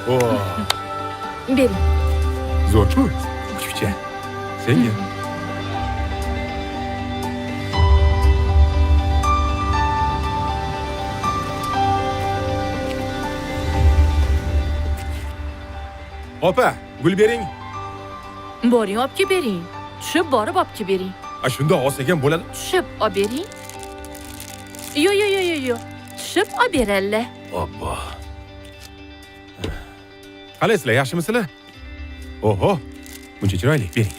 Oo, Bering. zo'r-ku. Kuchukcha. Senga. Opa, gul bering. Boring olib kelib bering. Tushib borib olib kelib bering. Shunda olsak ham bo'ladi. Tushib olib bering. Yo. Tushib olib beralla. Oppa. Qalaysizlar, yaxshimisizlar? Oho, buncha chiroyli, bering.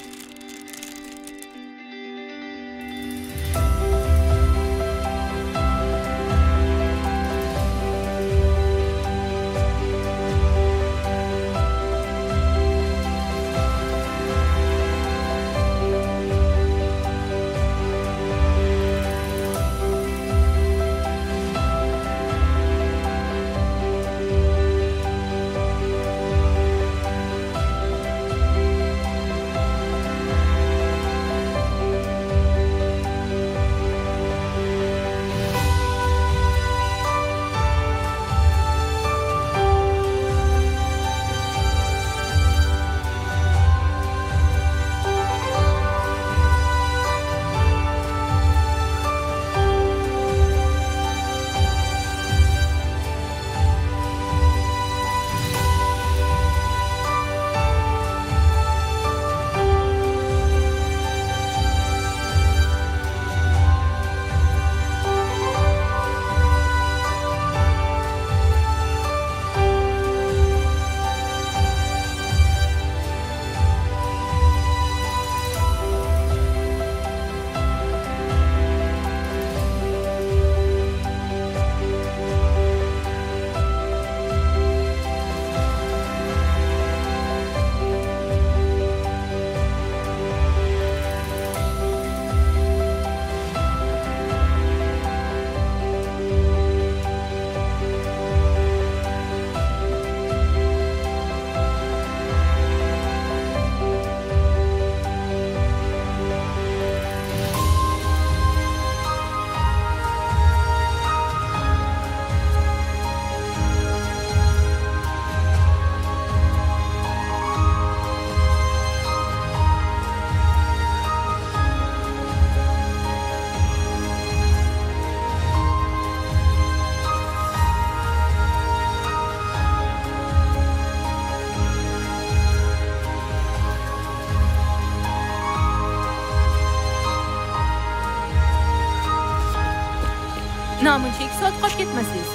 Namuncha 2 soat qolib ketmasangiz.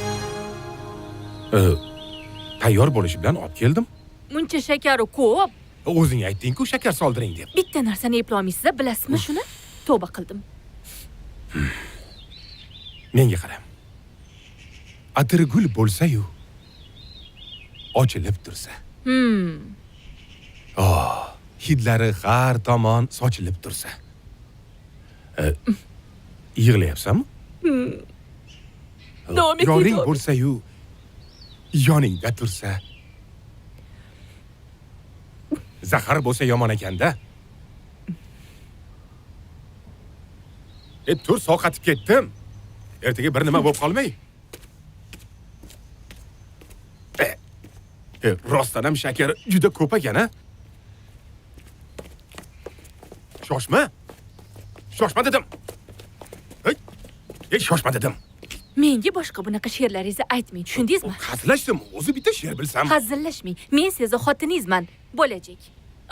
Tayyor bo'lishi bilan olib keldim. Muncha shakari ko'p. O'zing aytding-ku shakar soldiring deb. Bitta narsani eplolmaysiz, bilasizmi shuni? Tavba qildim. Menga qara. Atirgul bo'lsa-yu, ochilib tursa. Hidlari har tomon sochilib tursa. Yig'layapsanmi? Davom eting. Yoring bo'lsa-yu, yoningda tursa. Zahar bo'lsa yomon ekanda. Tur soqatib ketdim. Ertaga bir nima bo'lib qolmay. Rostdan ham shakar juda ko'p ekan-a? Shoshma. Shoshma dedim. Shoshma dedim. Menga boshqa bunaqa she'rlaringizni aytmang, tushundingizmi? Hazillashdim, o'zi bitta she'r bilsam. Hazillashmang. Men sizni xotiningizman, bo'lajak.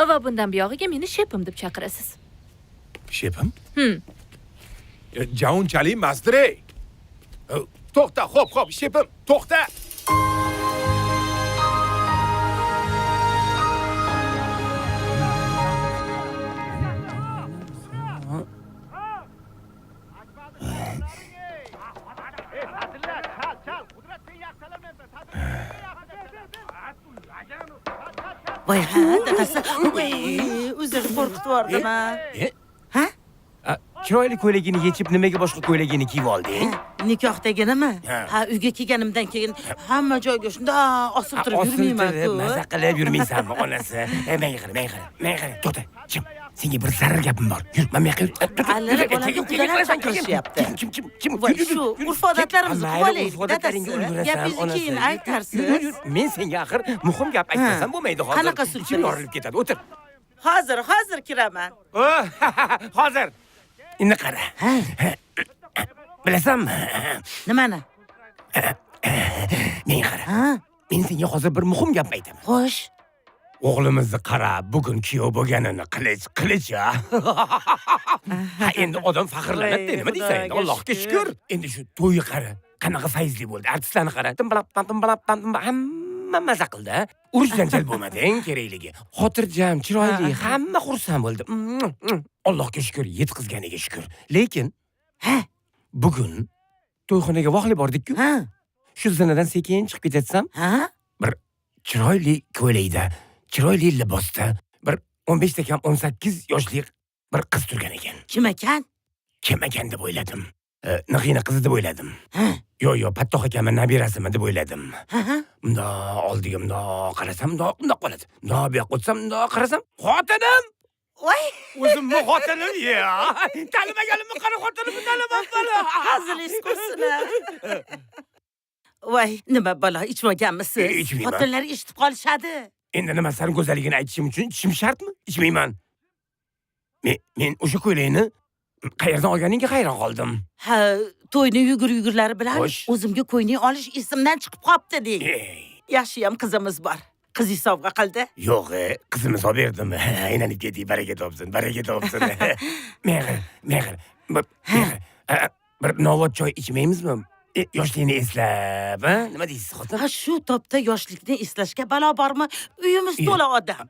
Va bundan buyog'iga meni shepim deb chaqirasiz. Shepim? Javunchalik masdir-ey. To'xta, xo'p, shepim, to'xta. Voy ha, dadasi. O'zini qo'rqitib yubordimi? Ha? Chiroyli ko'ylagini yechib nimaga boshqa ko'ylagini kiyib olding? Nikohdaginimi? Ha, uyga kelganimdan keyin hamma joyga shunda osib turib yurmayman-ku. Maza qilib yurmaysanmi, onasi? Menga qara. To'xta, chim. Senga bir zarar gapim bor. Yur, men bu yoqqa yur. Allari bolamga qudalar chaqirishyapti. Kim? Voy, shu urf odatlarimizni qilib olaylik, odatlaringga dadasi. ulgurasan. Gapingizni keyin Yur, aytarsiz. Men senga axir muhim gap aytmasam bo'lmaydi hozir. Qanaqa sulh Ichim yorilib ketadi. O'tir. Hozir kiraman. Hozir. Endi qara. Ha, Bilasanmi? nimani? Men qara. Ha, Men senga hozir bir muhim gap aytaman. xo'sh. O'g'limizni qara, bugun kuyov bo'lganini qilich ya. Ha, endi odam faxrlanadi, nima deysan? Endi Allohga shukr. Endi shu to'yi qara. Qanaqa fayzli bo'ldi. Artistlarni qara. Timbalab, hamma maza qildi. Urush janjal bo'lmading kerakligi. Xotirjam, chiroyli, hamma xursand bo'ldi. Allohga shukr, yetkazganiga shukr. Lekin Ha, bugun to'yxonaga voqli bordik-ku. ha, Shu zinadan sekin chiqib ketatsam, ha. bir chiroyli ko'ylakda, chiroyli libosda, bir 15 ta kam 18 yoshli bir qiz turgan ekan. Kim ekan? Kim ekan deb o'yladim. Nig'ina qizi deb o'yladim. Ha, Yo, Pattoq akaning nabirasimi deb o'yladim. ha. Bundoq oldiga bundoq qarasam, bundoq qoladi. Bundoq bu yoqqa o'tsam, bundoq qarasam, xotinim! Voy, O'zimni xotinim ya. Tanimaganimni qara xotinim tanimabman. hazilish qursin. Voy, nima balo, ichmaganmisiz? Ichmayman. Xotinlar eshitib qolishadi. Endi nima sani go'zalligini aytishim uchun ichishim shartmi? Ichmayman. Men o'sha ko'ylakni qayerdan olganingga hayron qoldim. Ha, to'yni yugurlari bilan Xo'sh. o'zimga ko'yning olish esimdan chiqib qopti deng. Ey, Yaxshiyam qizimiz bor. Qizingiz sovg'a qildi. yo'q, qizimni solib berdim. Aylanib keting, baraka topsin. Mehr. Bir novvot choy ichmaymizmi? Yoshlikni eslab, nima deysiz, xotin? Ha, shu topda yoshlikni eslashga balo bormi? Uyimiz to'la odam.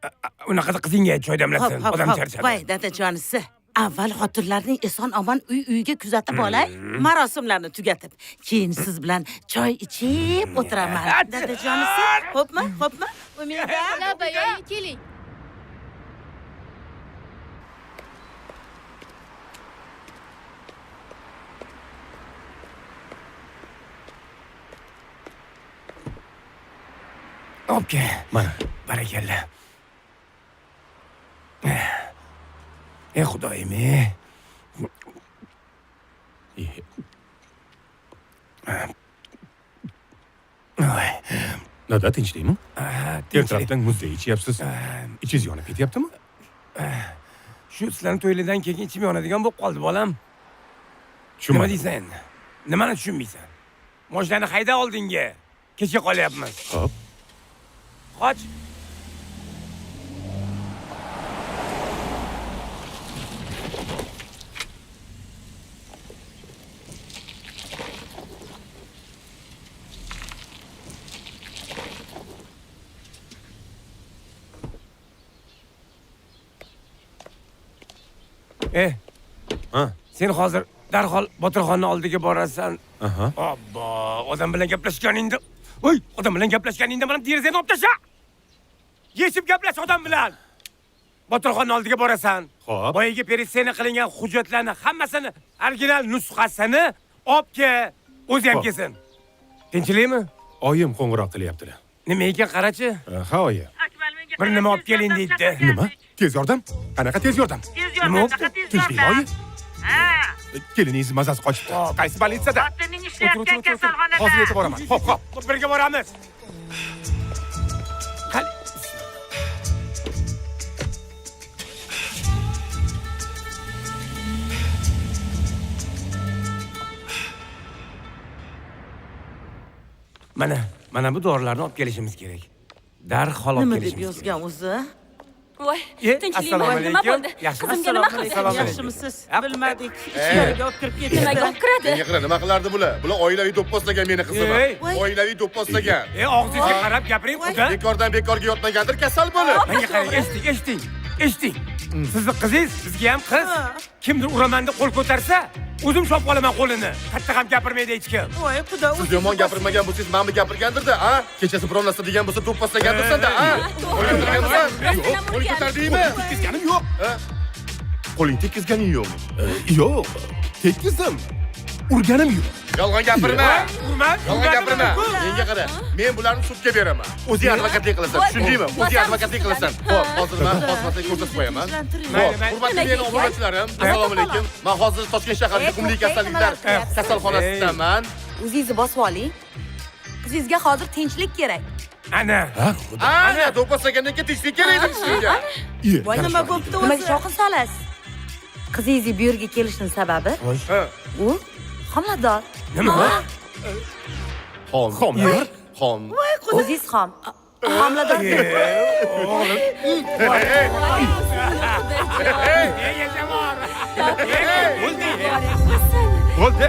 Unaqada qizingga choy damlatsin, odam charchadi. Voy, dadajonisi. Avval xotinlarning eson omon uyga kuzatib olay, marosimlarni tugatib, keyin siz bilan choy ichib o'tiraman. Dadajonisi, xo'pmi? Umida. Labayoyi keling. Obke, Mana. barakalla. Xudoyim. Nada tinchlikmi? Tinchlik. Ertalabdan muzdek ichyapsiz. Ichingiz yonib ketyaptimi? Shu sizlarning to'ylardan keyin ichim yonadigan bo'lib qoldi, bolam. Nima Tushunmadim. deysan endi? Nimani tushunmaysan? Moshinani hayda oldinga. Kechga qolyapmiz. Xo'p. Qoch. Ha. Sen hozir darhol Botirxonni oldiga borasan. Aha. Obbo, odam bilan gaplashganingda, odam bilan gaplashganingda mana derazani olib tasha. Yechib gaplash odam bilan. Botirxonni oldiga borasan. Xo'p. Boyaga peritsiyani qilingan hujjatlarni hammasini, original nusxasini olib kel. O'zi ham Xo'p. kelsin. Tinchlikmi? Oyim qo'ng'iroq qilyaptilar. Nima ekan qarachi? Ha, oyi. Bir nima olib keling deydi. Nima? Tez yordam? Qanaqa tez yordam? Nima bo'ldi? Tinchlik, oyi. Keliningiz mazasi qochibdi. Qaysi bolnitsada? Xotining ishlayotgan kasalxonada. Hozir yetib boraman. Xo'p. Birga boramiz. Qani. Mana bu dorilarni olib kelishimiz kerak. Darhol olib Nima deb kelishimiz kerak. yozgan o'zi? Voy, Assalomu tinchlikmi? Nima alaykum. bo'ldi? Yaxshimi? Qizimga nima qildi? Assalomu alaykum. Yaxshimisiz? Bilmadik. Ichkariga olib kirib ketdi. Nimaga olib kiradi? Menga nima qilardi bular? Bular oilaviy do'pposlagan meni qizimni. Ey. Oilaviy do'pposlagan. Og'zingizga qarab gapiring, quda. Bekordan bekorga yotmagandir kasal bo'lib. Menga qarang, eshiting. Sizni qizingiz, bizga ham qiz. Kimdir uraman deb qo'l ko'tarsa, o'zim chop olaman qo'lini. Katta ham gapirmaydi hech kim. Voy, xudo Siz yomon gapirmagan bo'lsangiz, men bu gapirgandir-da, a? Kechasi biron narsa degan bo'lsa do'pposlagandirsan-da, a? Yo'q, Qo'ling ko'tardingmi? Tekkizganim yo'q. Ha? Qo'ling tekkizganing yo'qmi? Yo'q. Tekkizdim. urganim yo'q. Yolg'on gapirma. Urma, Yolg'on gapirma. Menga qara. Men bularni sudga beraman. O'zing advokatlik qilasan, tushundingmi? O'zing advokatlik qilasan. Xo'p, hozir men bosmaslik ko'rsatib qo'yaman. Xo'p, hurmatli meni obunachilarim, assalomu alaykum. Men hozir Toshkent shahar yuqumli kasalliklar kasalxonasidaman. O'zingizni bosib oling. Qizingizga hozir tinchlik kerak. Ana. Ana, do'pposlagandan keyin tinchlik kerak edi sizga. Voy nima bo'pti Nimaga o'zi? shovqin solasiz? Qizingizni bu yerga kelishining sababi Ha. u homilador. Nima? Xomlar. Xom. O'zingiz ham homilador. Bo'ldi.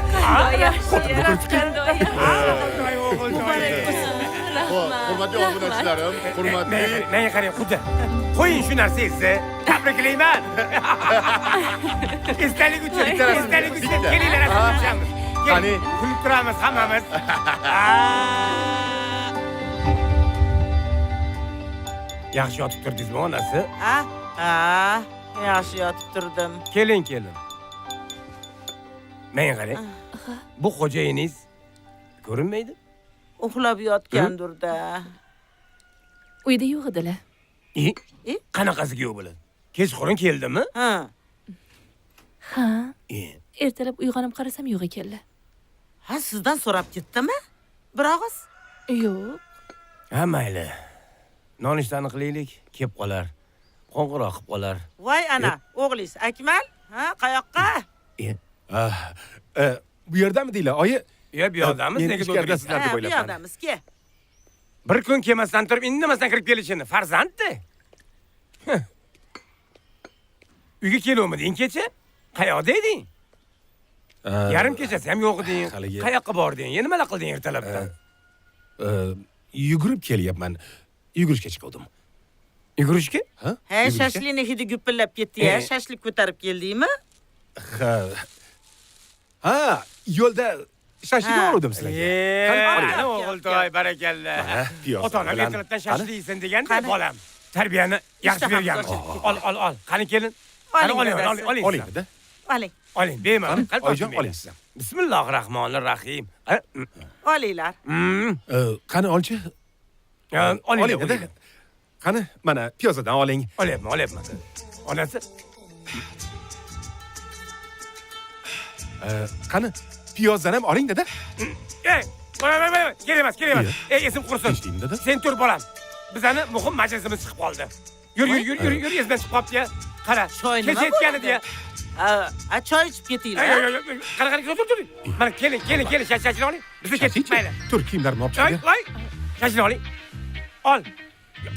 Hurmatli obunachilarim, hurmatli Menga qarang, xuddi. Qo'ying shu narsangizni. Tabriklayman. Esdalik uchun, esdalik uchun kelinglar asabimiz. Qani? Kulib turamiz hammamiz. Yaxshi yotib turdingizmi, onasi? Ha? Ha, yaxshi yotib turdim. Keling. Menga qarang. Bu xo'jayiningiz ko'rinmaydi? Uxlab yotgandir-da. Uyda yo'q edilar. Qanaqasiga yo'q bo'ladi? Kechqurun keldimi? Ha. Ha, ertalab uyg'onib qarasam yo'q ekanlar. Ha, sizdan so'rab ketdimi? Bir og'iz? Yo'q. Ha, mayli. Nonushtani qilaylik, kelib qolar. Qo'ng'iroq qilib qolar. Voy ana, o'g'lingiz Akmal? Ha, qayoqqa? Bu yerdami deylar, oyi? Bu yerdamiz, Men nega ichkaridasizlar to'ldiryapsiz? deb Bu o'ylabman. yerdamizki. Bir kun kelmasdan turib, indamasdan kirib kelishini farzanddi. Uyga keluvmiding kecha? Qayoqda eding? Yarim kechasi ham yo'q eding. haligi- Qayoqqa bording? Yana nima qilding ertalabdan? Yugurib kelyapman. Yugurishga chiqdim. Yugurishga? Ha, shashlikni hidi gupillab ketdi-ya. Shashlik ko'tarib keldingmi? Ha, yo'lda shashlik oldim sizlarga. Ana o'g'iltoy, barakalla. piyoz Ota-onam bilan. ertalabdan shashlik yeysin deganda Qani? bolam. Tarbiyani yaxshi Ishtaham bergan. zo'r. Ol. Qani kelin. Oling, Qani dadasi. oling. Oling-da. Oling, Oling, bemalol. Qalb Oyijon, ochmaydi. oling siz. Bismillahirrohmanirrohim. olinglar. Qani olchi? Oling. Qani, mana piyozadan oling. Olyapman. Onasi? Qani, piyozdan ham oling dada. Ey, voy, kerak emas. Esim qursin. Tinchlikmi dada? Sen tur bolam. Bizani muhim majlisimiz chiqib qoldi. Yur, esdan chiqib qolibdi-ya. Qara, Choy nima kecha aytgan edi-ya. Ha, choy ichib ketinglar. Yo'q. Qara, tur. Mana keling, shashlik oling. Bizni ketdik, mayli. Tur, kiyimlarimni olib chiqing. Voy, shashlik oling. Ol.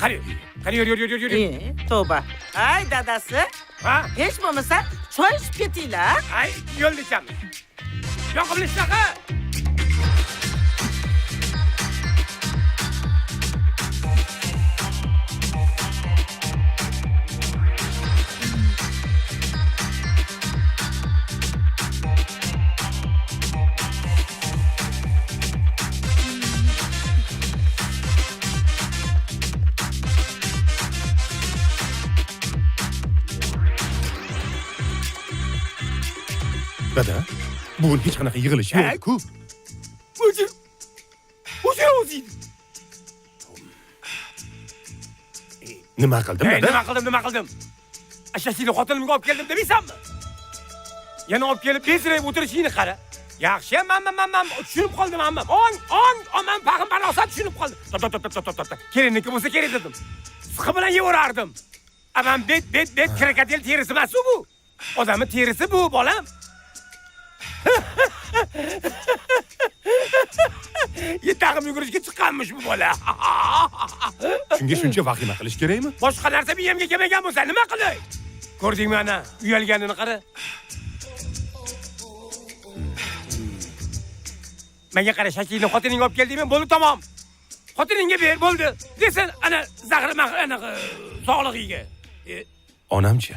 Qani, yur. Tavba. Ay, dadasi. Ha? Hech bo'lmasa choy ichib ketinglar. Ay, yo'lda ichamiz. Yoqimli shnaqa. Dada, bugun hech qanaqa yig'ilish yo'q-ku. O'zi. Nima qildim dada? Nima qildim? Ashashini xotinimga olib keldim demaysanmi? Yana olib kelib bezrayib o'tirishingni qara. Yaxshi, men tushunib qoldim hammam. Men payg'ambarlar tushunib qoldim. Top. Kelinniki bo'lsa kerak dedim. Siqi bilan yevorardim. Men bet krokodil terisi emas bu. Odamning terisi bu, bolam. Yetag'im yugurishga chiqqanmish bu bola. Shunga shuncha vahima qilish kerakmi? Boshqa narsa miyamga kelmagan bo'lsa nima qilay? Ko'rdingmi ana, uyalganini qara. Menga qara, shashlikni xotiningga olib keldingmi? Bo'ldi, tamom. Xotiningga ber, bo'ldi. Desin, ana zahri ana sog'lig'iga. Onamchi.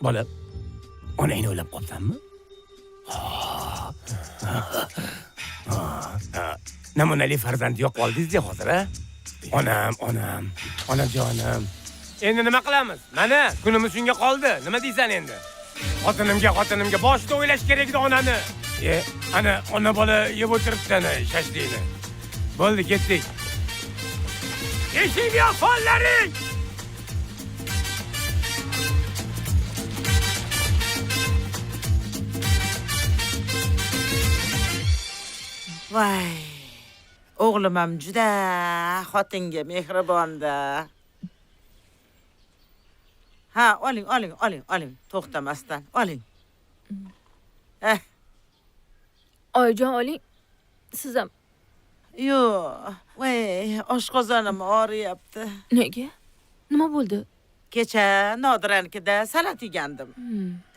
Bola, onangni o'ylab qolsanmi? Namunali farzand yo'q qoldingiz-da hozir, a? Onam, onajonim. Endi nima qilamiz? Mana kunimiz shunga qoldi. Nima deysan endi? Xotinimga boshida o'ylash kerak edi onani. Ana ona bola yeb o'tiribdi ana shashlikni. Bo'ldi, ketdik. Eshik yo'qonlaring. Voy. O'g'lim ham juda xotinga mehribonda. Ha, oling. To'xtamasdan, oling. Oyijon, oling. Siz ham Yo'q. Voy, oshqozonim og'riyapti. nega? Nima bo'ldi? Kecha Nodiranikida salat yegandim.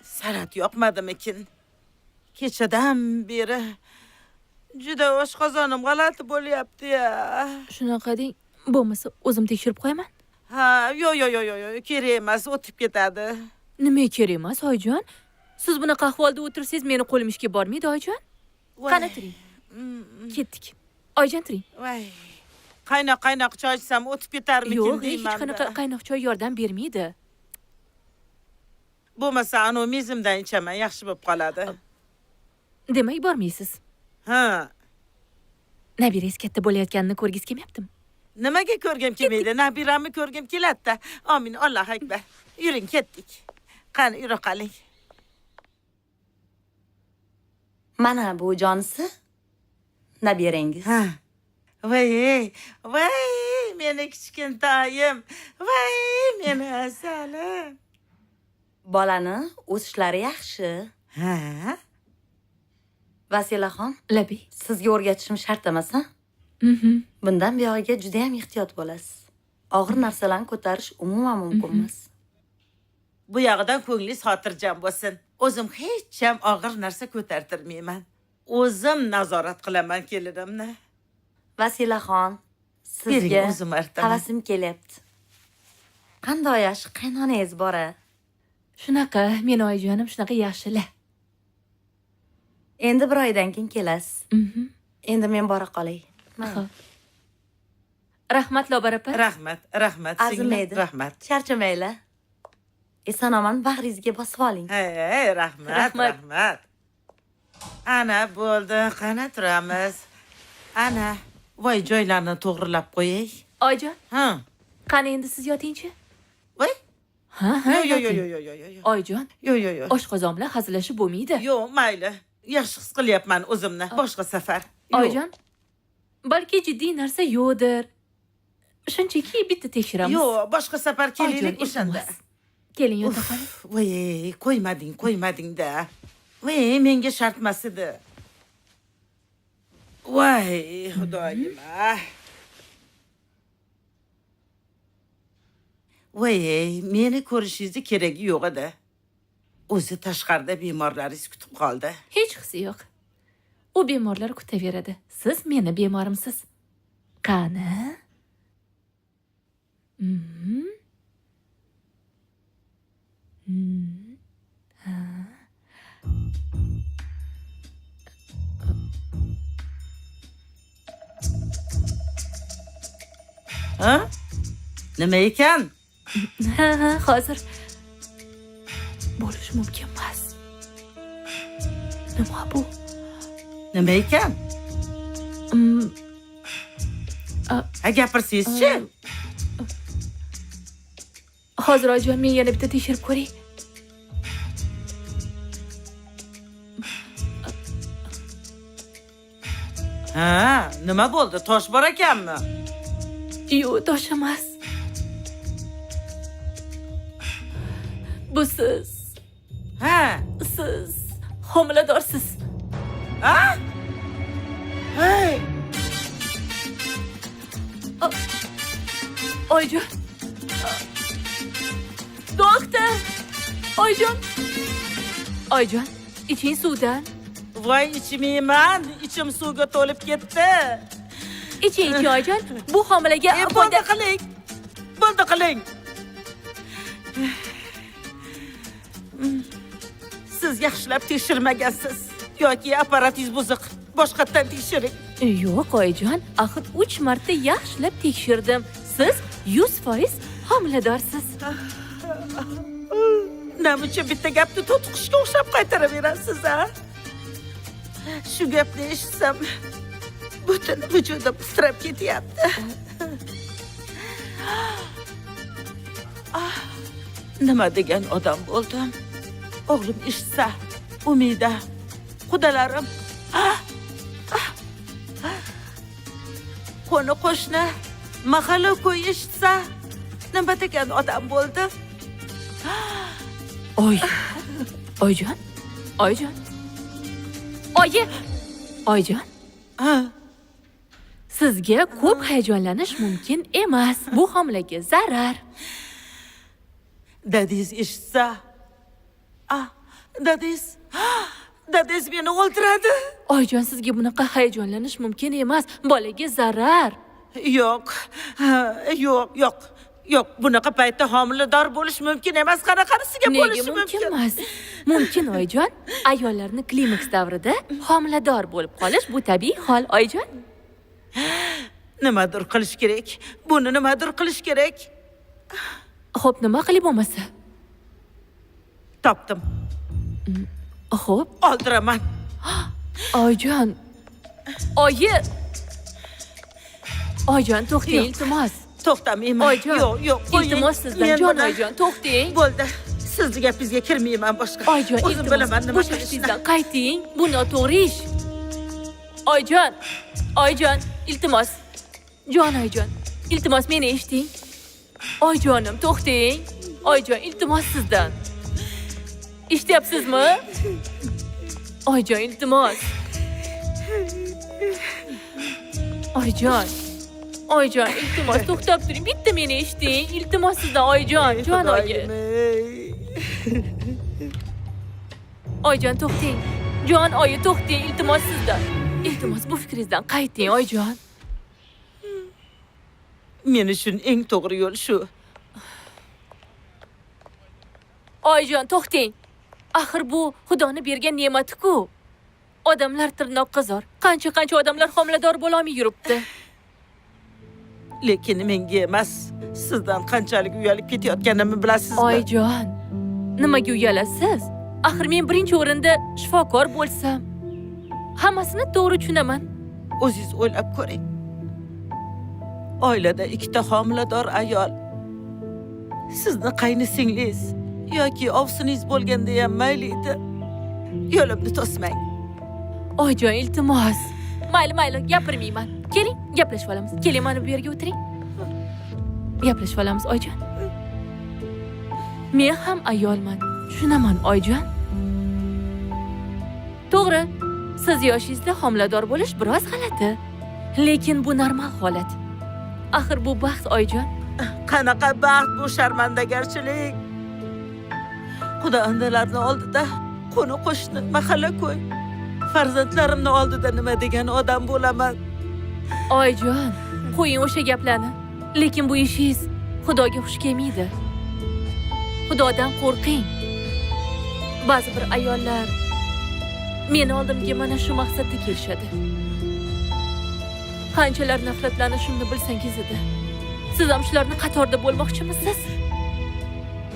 Salat yoqmadimikin? Kechadan beri juda oshqozonim g'alati bo'lyapti-ya. Shunaqa deng. Bo'lmasa o'zim tekshirib qo'yaman. Ha, yo'q, kerak emas, o'tib ketadi. Nima kerak emas, oyijon? Siz bunaqa ahvolda o'tirsangiz, meni qo'lim ishga bormaydi, oyijon. Qani turing. Ketdik. Oyijon, turing. Voy. Qaynoq choy ichsam o'tib ketarmikin Yo'q, deyman. hech qanaqa qaynoq choy yordam bermaydi. Bo'lmasa, anu mezimdan ichaman, yaxshi bo'lib qoladi. Demak, bormaysiz. Ha. Nabirangiz katta bo'layotganini ko'rgis kelmayaptimi? Nimaga ko'rgim kelmaydi? Nabiramni ko'rgim keladi-da. Amin, Alloh akbar. Yuring, ketdik. Qani, yura qoling. Mana bu jonisi nabirangiz. Ha. Voy, meni kichkintoyim. Voy, meni asalim. Bolani o'sishlari yaxshi. Ha? Vasilaxon, Labi. sizga o'rgatishim shart emas, ha? Bundan buyog'iga juda ham ehtiyot bo'lasiz. Og'ir narsalarni ko'tarish umuman mumkin emas. Bu yog'idan ko'nglingiz xotirjam bo'lsin. O'zim hech ham og'ir narsa ko'tartirmayman. O'zim nazorat qilaman kelinimni. Vasilaxon, Bering, sizga o'zim artaman. havasim kelyapti. Qanday yaxshi qaynonangiz bor-a? Shunaqa, meni oyijonim shunaqa yaxshi-la. Endi bir oydan keyin kelasiz. Endi men bora qolay. Xo'p. Rahmat, Lobar opa. Rahmat, Arzimaydi. Rahmat. Charchamanglar. Eson-omon bag'ringizga bosib oling. Hey, rahmat. Ana bo'ldi, qana turamiz. Ana, voy joylarni to'g'rilab qo'yay. Oyijon, Ha. qani endi siz yotingchi? Voy. Ha, yoting. Yo'q. Oyijon, Yo'q. oshqozon bilan hazillashib bo'lmaydi. Yo'q, mayli. Yaxshi his qilyapman o'zimni. Boshqa safar. Oyijon, balki jiddiy narsa yo'qdir. Shunchaki bitta tekshiramiz. Yo'q, boshqa safar kelaylik Oyijon, o'shanda. iltimos. Keling, yota qoling. Voy, qo'ymading-da. Voy, menga shart emas edi. Voy, xudoyim. Voy, meni ko'rishingizni keragi yo'q edi. O'zi tashqarida bemorlaringiz kutib qoldi. Hech qisi yo'q. U bemorlar kutaveradi. Siz meni bemorimsiz. Qani? Ha? Nima ekan? Ha, hozir bo'lishi mumkin emas. Nima bu? Nima ekan? Ha, gapirsangiz-chi? Hozir oyijon, men yana bitta tekshirib ko'ray. Ha, nima bo'ldi? Tosh bor ekanmi? Yo'q, tosh emas. Bu siz. Ha? Siz homiladorsiz. Ha? Hey! Oyijon. Doktor. Oyijon. Oyijon, iching suvdan. Voy, ichmayman. Ichim suvga to'lib ketdi. Iching, oyijon. Bu homilaga Bo'ldi qiling. Siz yaxshilab tekshirmagansiz yoki apparatingiz buzuq. Boshqatdan tekshiring. Yo'q, oyijon. Axir 3 marta yaxshilab tekshirdim. Siz 100% homiladorsiz. Nima uchun bitta gapni to'tiqishga o'xshab qaytaraverasiz, a? Shu gapni eshitsam, butun vujudim titrab ketyapti. Nima degan odam bo'ldim? O'g'lim eshitsa, Umida, qudalarim, qo'ni qo'shni, mahalla ko'y eshitsa, nima degan odam bo'ldim? Oyjon. Oyjon. Sizga ko'p hayajonlanish mumkin emas. Bu homilaga zarar. Dadingiz eshitsa, dadingiz meni o'ldiradi. Oyjon, sizga bunaqa hayajonlanish mumkin emas. Bolaga zarar. Yo'q. Bunaqa paytda homilador bo'lish mumkin emas. Qanaqasiga bo'lishi mumkin? Nega mumkin emas? Mumkin, Oyjon. Ayollarning klimaks davrida homilador bo'lib qolish bu tabiiy hol, Oyjon. Nimadir qilish kerak. Buni nimadir qilish kerak. Xo'p, nima qilib bo'lmasa? Topdim. Xo'p, Oldiraman. Oyjon. Oyjon, to'xtang, iltimos. To'xtamayman. Oyjon. Yo'q, iltimos sizdan, jon Oyjon, to'xtang. Bo'ldi. Sizni gapingizga kirmayman boshqa. Oyjon, o'zim bilaman nima bu ishingizdan qayting. Bu noto'g'ri ish. Oyjon, iltimos. Jon Oyjon, iltimos meni eshiting. Oyjonim, to'xtang. Oyjon, iltimos sizdan. Eshityapsizmi? Oyjon, iltimos. Oyjon, iltimos, to'xtab turing. Bitta meni eshiting. Iltimos sizdan, Oyjon, jon oyi. Oyjon, to'xtang. Jon oyi, to'xtang. Iltimos sizdan. Iltimos, bu fikringizdan qayting, Oyjon. Men uchun eng to'g'ri yo'l shu. Oyjon, to'xtang. Axir bu Xudoning bergan ne'mati-ku. Odamlar tirnoqqa zor. Qancha odamlar homilador bo'la olmay yuribdi. Lekin menga emas, sizdan qanchalik uyalib ketayotganimni bilasizmi? Oyjon, nimaga uyalasiz? Axir men birinchi o'rinda shifokor bo'lsam, hammasini to'g'ri tushunaman. O'zingiz o'ylab ko'ring. Oilada ikkita homilador ayol, sizni qayni singlingiz yoki ovsiningiz bo'lganda ham mayli edi. Yo'limni to'smang. Oyjon, iltimos. Mayli, gapirmayman. Keling, gaplashib olamiz. Keling, mana bu yerga o'tiring. Gaplashib olamiz, Oyjon. Men ham ayolman. Tushunaman, Oyjon. To'g'ri, siz yoshingizda homilador bo'lish biroz g'alati. Lekin bu normal holat. Axir bu baxt, Oyjon. Qanaqa baxt bu sharmandagarchilik. Xudoandalarni oldida, qo'ni qo'shni, mahalla ko'y, farzandlarimni oldida nima degan odam bo'laman. Oyjon, qo'ying o'sha gaplarni. Lekin bu ishingiz Xudoga xush kelmaydi. Xudodan qo'rqing. Ba'zi bir ayollar meni oldimga mana shu maqsadda kelishadi. Qanchalar nafratlanishimni bilsangiz edi. Siz ham shularning qatorida bo'lmoqchimisiz?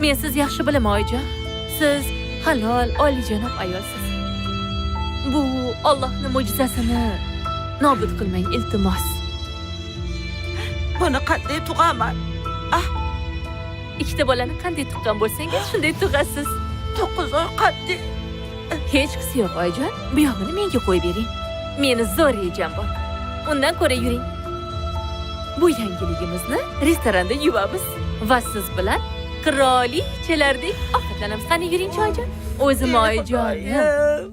Men siz yaxshi bilaman, Oyjon. Siz halol, oliyjanob ayolsiz. Bu Allohning mo'jizasini nobud qilmang, iltimos. Buni qanday tug'aman? Ikkita bolani qanday tuqqan bo'lsangiz, shunday tug'asiz. 9 oy qanday? Hech qisi yo'q, Oyjon. Bu yog'ini menga qo'yib bering. Meni zo'r rejam bor. Undan ko'ra yuring. Bu yangiligimizni restoranda yuvamiz va siz bilan qirolichalardek ovqatlanamiz. Qani yuring, Oyjon. O'zim Oyjonim.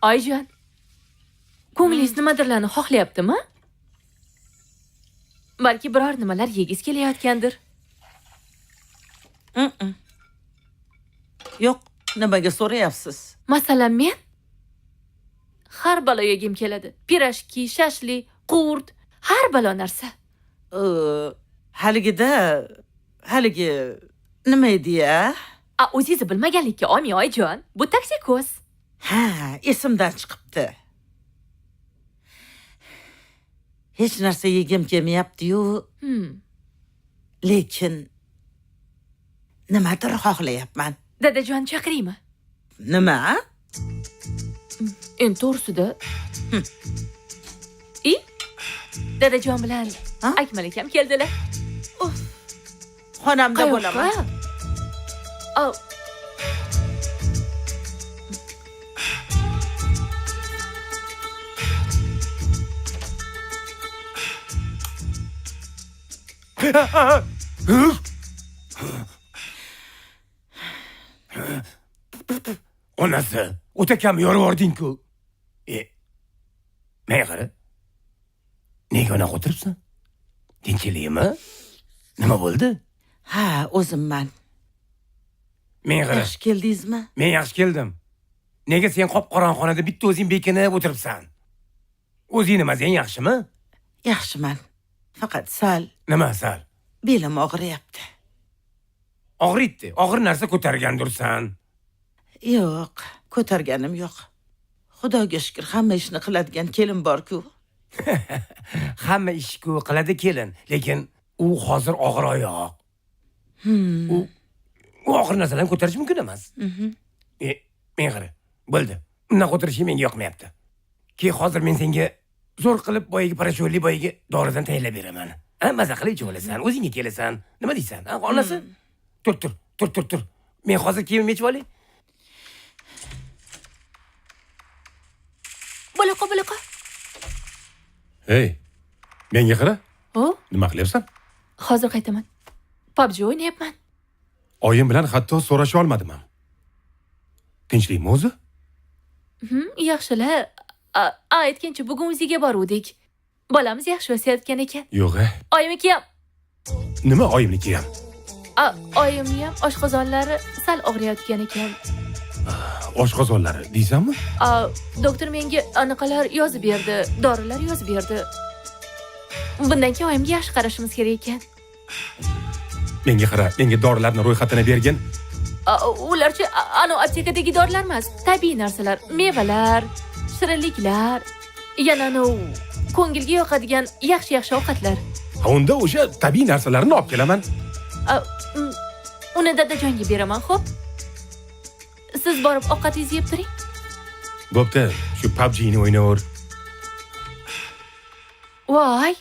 Oyjon, ko'nglingiz nimadirlarni xohlayaptimi? Balki biror nimalar yegiz kelayotgandir. Yo'q, nimaga so'rayapsiz? Masalan, men har balo yegim keladi. Pirashki, shashli, qurt, har balo narsa. Haligi nima edi-ya? O'zingiz bilmaganlikka olmang, Oyjon. Bu toksikoz. Ha, esimdan chiqibdi. hech narsa yegim kelmayapti-yu, lekin nimadir xohlayapman. Dadajon chaqiraymi? Nima? Endi to'g'risida. Dadajon bilan Akmal akam keldilar. Xonamda bo'laman. Qayoqqa? Onasi, o'ta kam yorib-yording-ku. Menga qara. Nega unaqa o'tiribsan? Tinchlikmi? Nima bo'ldi? Ha, o'zimman. Menga qara. Yaxshi keldingizmi? Men yaxshi keldim. Nega sen qop-qorong'xonada bitta o'zing bekinib o'tiribsan? O'zing nimazing yaxshimi? Yaxshiman. Faqat sal Nima sal? belim og'riyapti. Og'ritdi. Og'ir narsa ko'targandursan. Yo'q, ko'targanim yo'q. Xudoga shukr, hamma ishni qiladigan kelin bor-ku. Hamma ishku qiladi kelin, lekin u hozir og'ir oyoq. U og'ir narsalarni ko'tarish mumkin emas. Men qara. Bo'ldi. Undan o'tirish menga yoqmayapti. Keyin hozir men senga zo'r qilib boyagi parashyolli boyagi doridan tayyorlab beraman. Maza qilib ichib olasan, o'zingga kelasan. Nima deysan? Onasi? Tur. Men hozir kiyimimni yechib olay. Bo'laqa. Hey, menga qara. Nima qilyapsan? Hozir qaytaman. PUBG o'ynayapman. Oyim bilan hatto so'rasha olmadim ham. Tinchlikmi o'zi? Yaxshilar. Aytgancha bugun o'ziga boruvdik. Bolamiz yaxshi o'sayotgan ekan. Yo'q-a. Oyimniki ham. Nima oyimniki ham? Oyimni ham oshqozonlari sal og'riyotgan ekan. Oshqozonlari deysanmi? Doktor menga anaqalar yozib berdi, dorilar yozib berdi. Bundan keyin oyimga yaxshi qarashimiz kerak ekan. Menga qara, menga dorilarning ro'yxatini bergin. Ularchi aptekadagi dorilar emas, tabiiy narsalar, mevalar, shirinliklar, yana ko'ngilga yoqadigan yaxshi ovqatlar. Unda o'sha tabiiy narsalarni olib kelaman. Uni dadajonga beraman, xo'p? Siz borib ovqatingizni yeb turing. Bo'pti, shu PUBG'ni o'ynaver. Voy,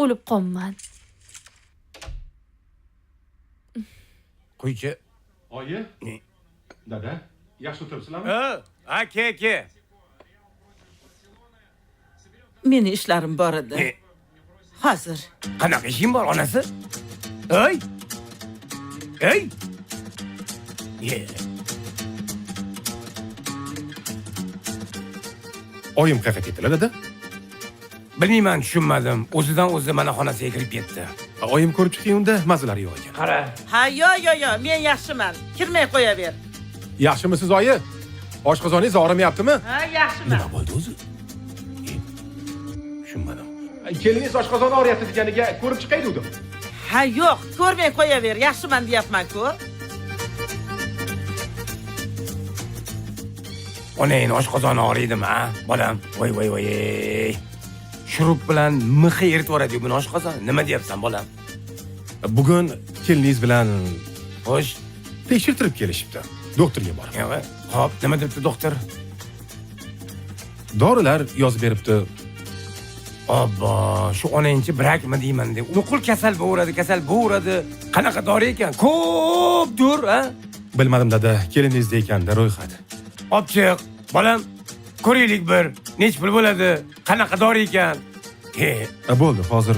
o'lib qolman. Qo'ychi. Oyi? Dada, yaxshi o'tiribsizlarmi? Ke. Meni ishlarim bor edi. Hozir. Qanaqa ishing bor, onasi? Ey! Oyim qayerga ketdilar, dada? Bilmayman, tushunmadim. O'zidan o'zi mana xonasiga kirib ketdi. Oyim ko'rib chiqing unda, mazalari yo'q ekan. Qara. Ha, yo'q, men yaxshiman. Kirmay qo'yaver. Yaxshimisiz, oyi? Oshqozoningiz og'rimayaptimi? Ha, yaxshiman. Nima bo'ldi o'zi? Tushunmadim. Keliningiz oshqozoni og'riyapti deganiga ko'rib chiqay dedim. Ha, yo'q, ko'rmay qo'yaver. Yaxshiman deyapman-ku. Onang oshqozoni og'riydimi, ha? Bolam, voy. Shurup bilan mixi eritib yuboradi buni oshqozon. Nima deyapsan, bolam? Bugun keliningiz bilan Xo'sh, tekshirtirib kelishibdi. Doktorga borib. yo'q. Xo'p, nima debdi doktor? Dorilar yozib beribdi. Obbo, shu onangchi brakmi deyman deb. Nuqul kasal bo'veradi. Qanaqa dori ekan? Ko'pdir, ha? Bilmadim, dada, keliningizda ekanda ro'yxat. Obchiq, bolam, ko'raylik bir. Nech pul bo'ladi? Qanaqa dori ekan? Bo'ldi, hozir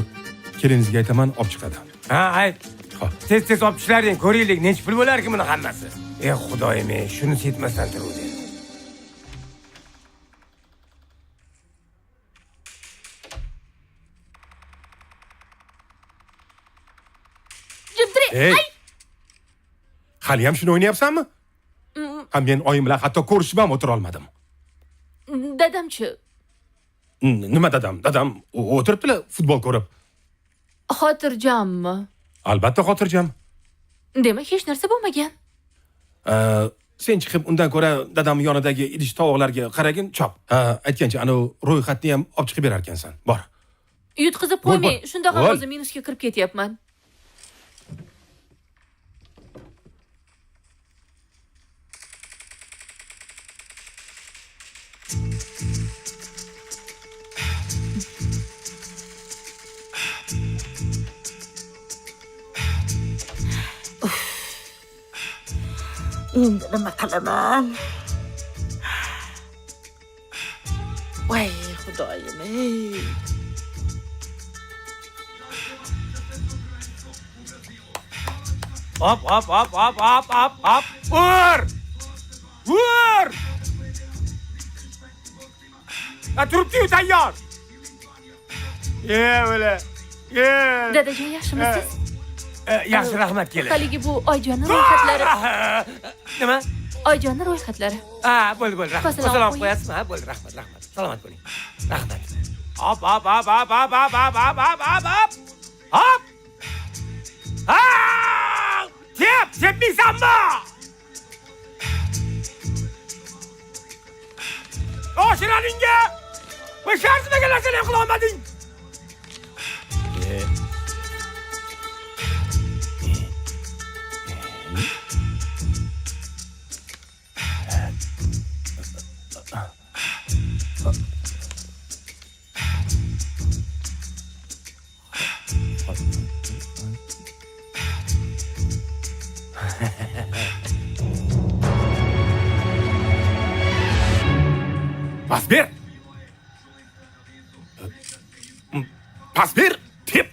keliningizga aytaman, olib chiqadi. Ha, ayt. Xo'p. Tez olib tushlaring, ko'raylik, nech pul bo'lar-ki buni hammasi. Xudoyim, shuni setmasdan turuvdi. Hey! Hali ham shuni o'ynayapsanmi? Ham men oyim bilan hatto ko'rishib ham o'tira olmadim. Dadamchi? Nima dadam? Dadam o'tiribdilar futbol ko'rib. Xotirjammi? Albatta xotirjam. Demak, hech narsa bo'lmagan. Sen chiqib undan ko'ra dadam yonidagi idish tovoqlarga qaragin, chop. Aytgancha, ana ro'yxatni ham olib chiqib berar ekansan. Bor. Yutqizib Bo'l, qo'ymang. bo'l. Shunda ham Bo'l. o'zim minusga kirib ketyapman. Endi nima qilaman? Voy xudoyim ey. Hop. Vur! Turibdi-yu tayyor. O'la. Dadajon, yaxshimisiz? Yaxshi, rahmat kelin. Haligi bu Oyjonning ro'yxatlari. Nima? Oyjonning ro'yxatlari. Bo'ldi, rahmat. Masalan, Salom qo'ying. qo'yasizmi? Ha, bo'ldi, rahmat. Salomat bo'ling. Rahmat. Hop. Tepmaysanmi? Oshiraningga! Va shartmaga narsani qila olmading. Pas ber. Pas ber. Tep.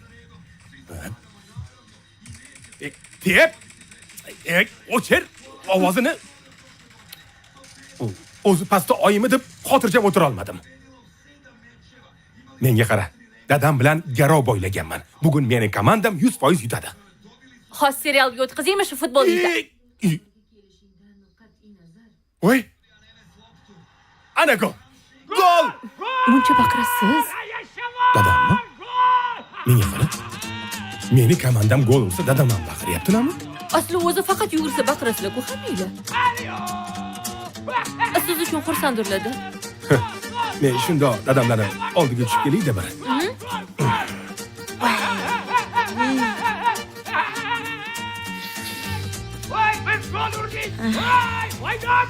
Tep. O'chir ovozini. O'zi pastda oyimi deb xotirjam o'tira olmadim. Menga qara. Dadam bilan garov bo'ylaganman. Bugun meni komandam 100% yutadi. Xos serialga o'tkazingmi shu futbolda? Voy. Ana gol. Gol! Muncha baqirasiz. Dadammi? Menga qara. Meni komandam gol ursa dadam ham baqiryaptilarmi? Asli o'zi faqat yugursa baqirasizlar-ku hammanglar. Siz uchun xursandurlar-da. Men shundoq dadamlarni oldiga tushib kelay-da bir. Voy, biz gol urdik. Voy, gol.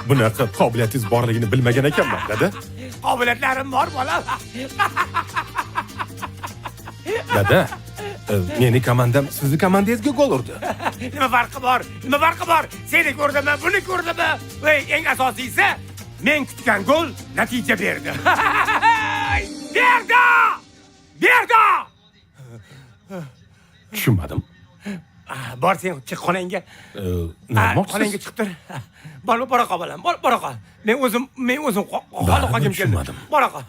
Bunaqa qobiliyatingiz borligini bilmagan ekanman, dada. Qobiliyatlarim bor, bolam. Dada, meni komandam sizni komandangizga gol urdi. Nima farqi bor? Seni ko'rdimmi, buni ko'rdimmi? Voy, eng asosiysi, men kutgan gol natija berdi. Berdi! Tushunmadim. Bor sen chiq xonangga. Nima demoqchisiz? Xonangga chiqib tur. Bora qol bolam, bora qol. Men o'zim xoli qolgim keldi. tushunmadim. Bora qol.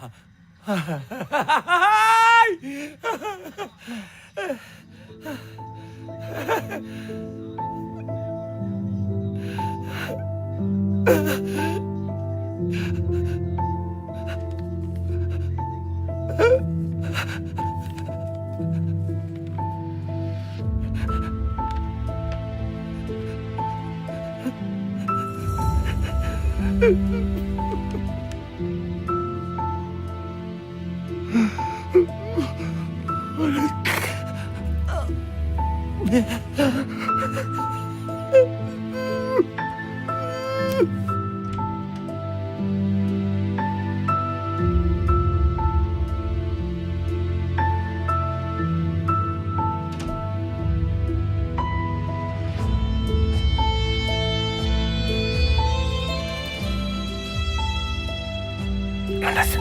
Onasi.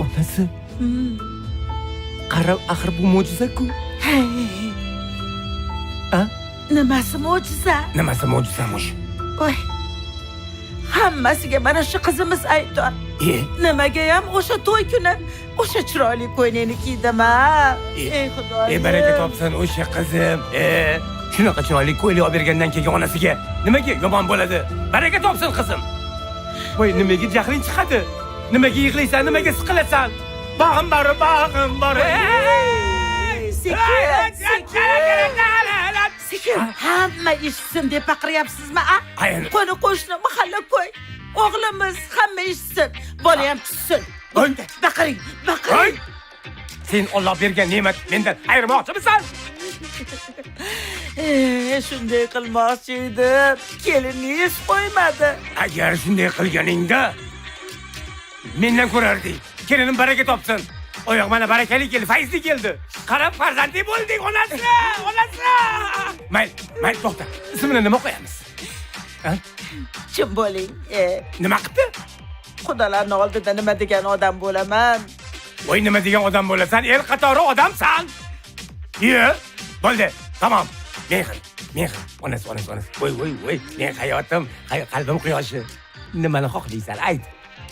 Onasi. Qarab, axir bu mo'jiza-ku. Nimasi mo'jiza? Nimasi mo'jizamosh? Voy. Hammasiga mana shu qizimiz aybdor. Nimaga ham o'sha to'y kuni o'sha chiroyli ko'ylakni kiydim ha. Ey xudoyim. Baraka topsin o'sha qizim. Shunaqa chiroyli ko'ylak olib bergandan keyin onasiga nimaga yomon bo'ladi? Baraka topsin qizim. Voy, nimaga jahling chiqadi? Nimaga yig'laysan? Nimaga siqilasan? Bag'im bor. Sekin. Hamma eshitsin deb baqiryapsizmi, a? Qayin. Qo'ni qo'shni mahalla qo'y. O'g'limiz hamma eshitsin. Bola ham tushsin. Baqiring. Sen Alloh bergan ne'mat mendan ayirmoqchimisan? Shunday qilmoqchi edim. Kelinni hech qo'ymadi. Agar shunday qilganingda mendan ko'rarding. Kelinim baraka topsin. Oyoq mana barakali keldi, fayzli keldi. Qarab farzandli bo'lding, onasi. Mayli, to'xta. Ismini nima qo'yamiz? Kim bo'ling? Nima qildi? Xudolarning oldida nima degan odam bo'laman? Voy, nima degan odam bo'lasan? El qatori odamsan. Bo'ldi. Tamam. Men onasi. Voy. Men hayotim, qalbim quyoshi. Nimani xohlaysan? Ayt.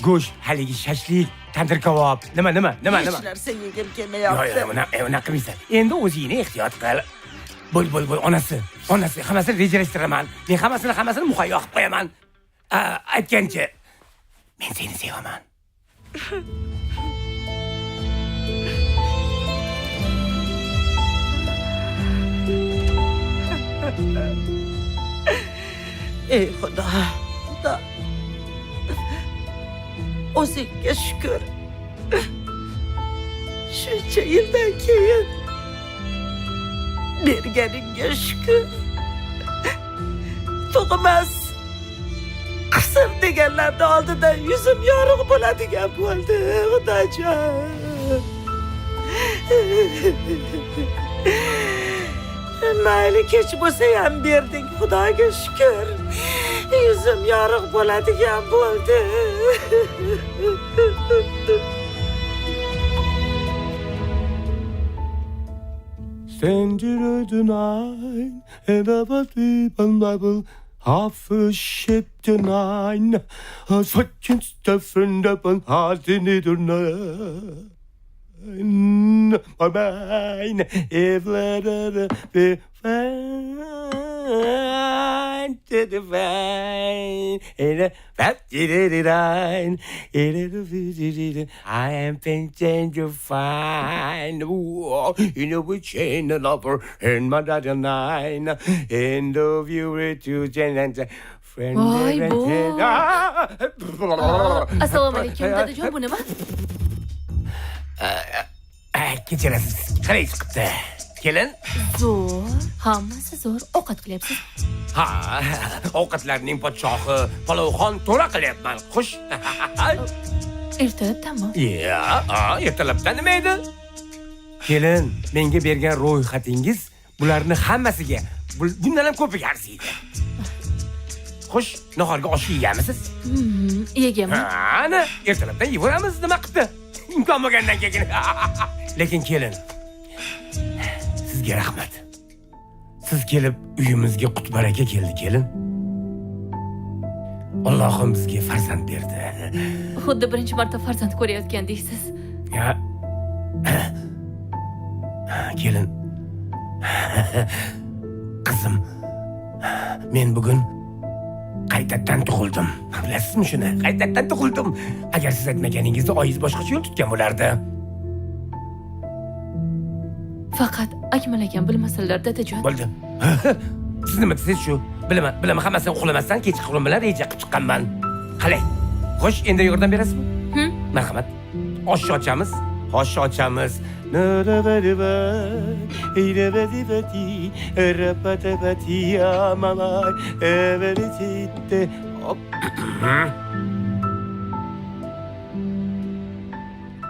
Go'sht, haligi shashlik, tandir kabob. Nima? Hech narsa yegim kelmayapti. Yo'q, unaqa qilmaysan. Endi o'zingni ehtiyot qil. Bo'l, onasi. Hammasini rejalashtiraman. Men hammasini muhayyo qilib qo'yaman. Aytgancha, men seni sevaman. Ey Xudo. O'zingga shukr. Shuncha yildan keyin berganingga shukr. Tug'mas. Qisir deganlarni oldida yuzim yorug' bo'ladigan bo'ldi, Xudojon. Mayli kech bo'lsa ham berding, Xudoga shukr. Yuzim yorug' bo'ladigan bo'ldi. Stand the night and the people half a ship tonight. Such stuff and up and hard in it or not. My mind, if let it be fine to the vine, in a fat line, I am thinking to find, you know, we chain the lover and my daughter nine, end of you to and friend. Voy, bu. Assalomu alaykum, dadajon, bu nima? Kechirasiz, qalay chiqibdi? Kelin? Zo'r, hammasi zo'r. Ovqat qilyapsiz. Ha, ovqatlarning podshohi Palovxon to'ra qilyapman. Xush. Ertalabdanmi? Ertalabdan nima edi? Kelin, menga bergan ro'yxatingiz bularni hammasiga bundan ham ko'piga arziydi. Xush, nahorga osh yeganmisiz? Yeganman. Ana, ertalabdan yevoramiz, nima qildi? İmkon bo'lgandan keyin. Lekin kelin, sizga rahmat. Siz kelib uyimizga qut baraka keldi, kelin. Allohim bizga farzand berdi. Xuddi birinchi marta farzand ko'rayotgandaysiz. Kelin. Qizim, men bugun qaytadan tug'ildim. Bilasizmi shuni? Qaytadan tug'ildim. Agar siz aytmaganingizda oyingiz boshqacha yo'l tutgan bo'lardi. Faqat Akmal akam bilmasalar, dadajon. Bo'ldi. Siz nima desiz shu? Bilaman, hammasini uxlamasdan kechqurun bilan reja qilib chiqqanman. Qalay? Xo'sh, endi yordam berasizmi? Marhamat. Osh ochamiz.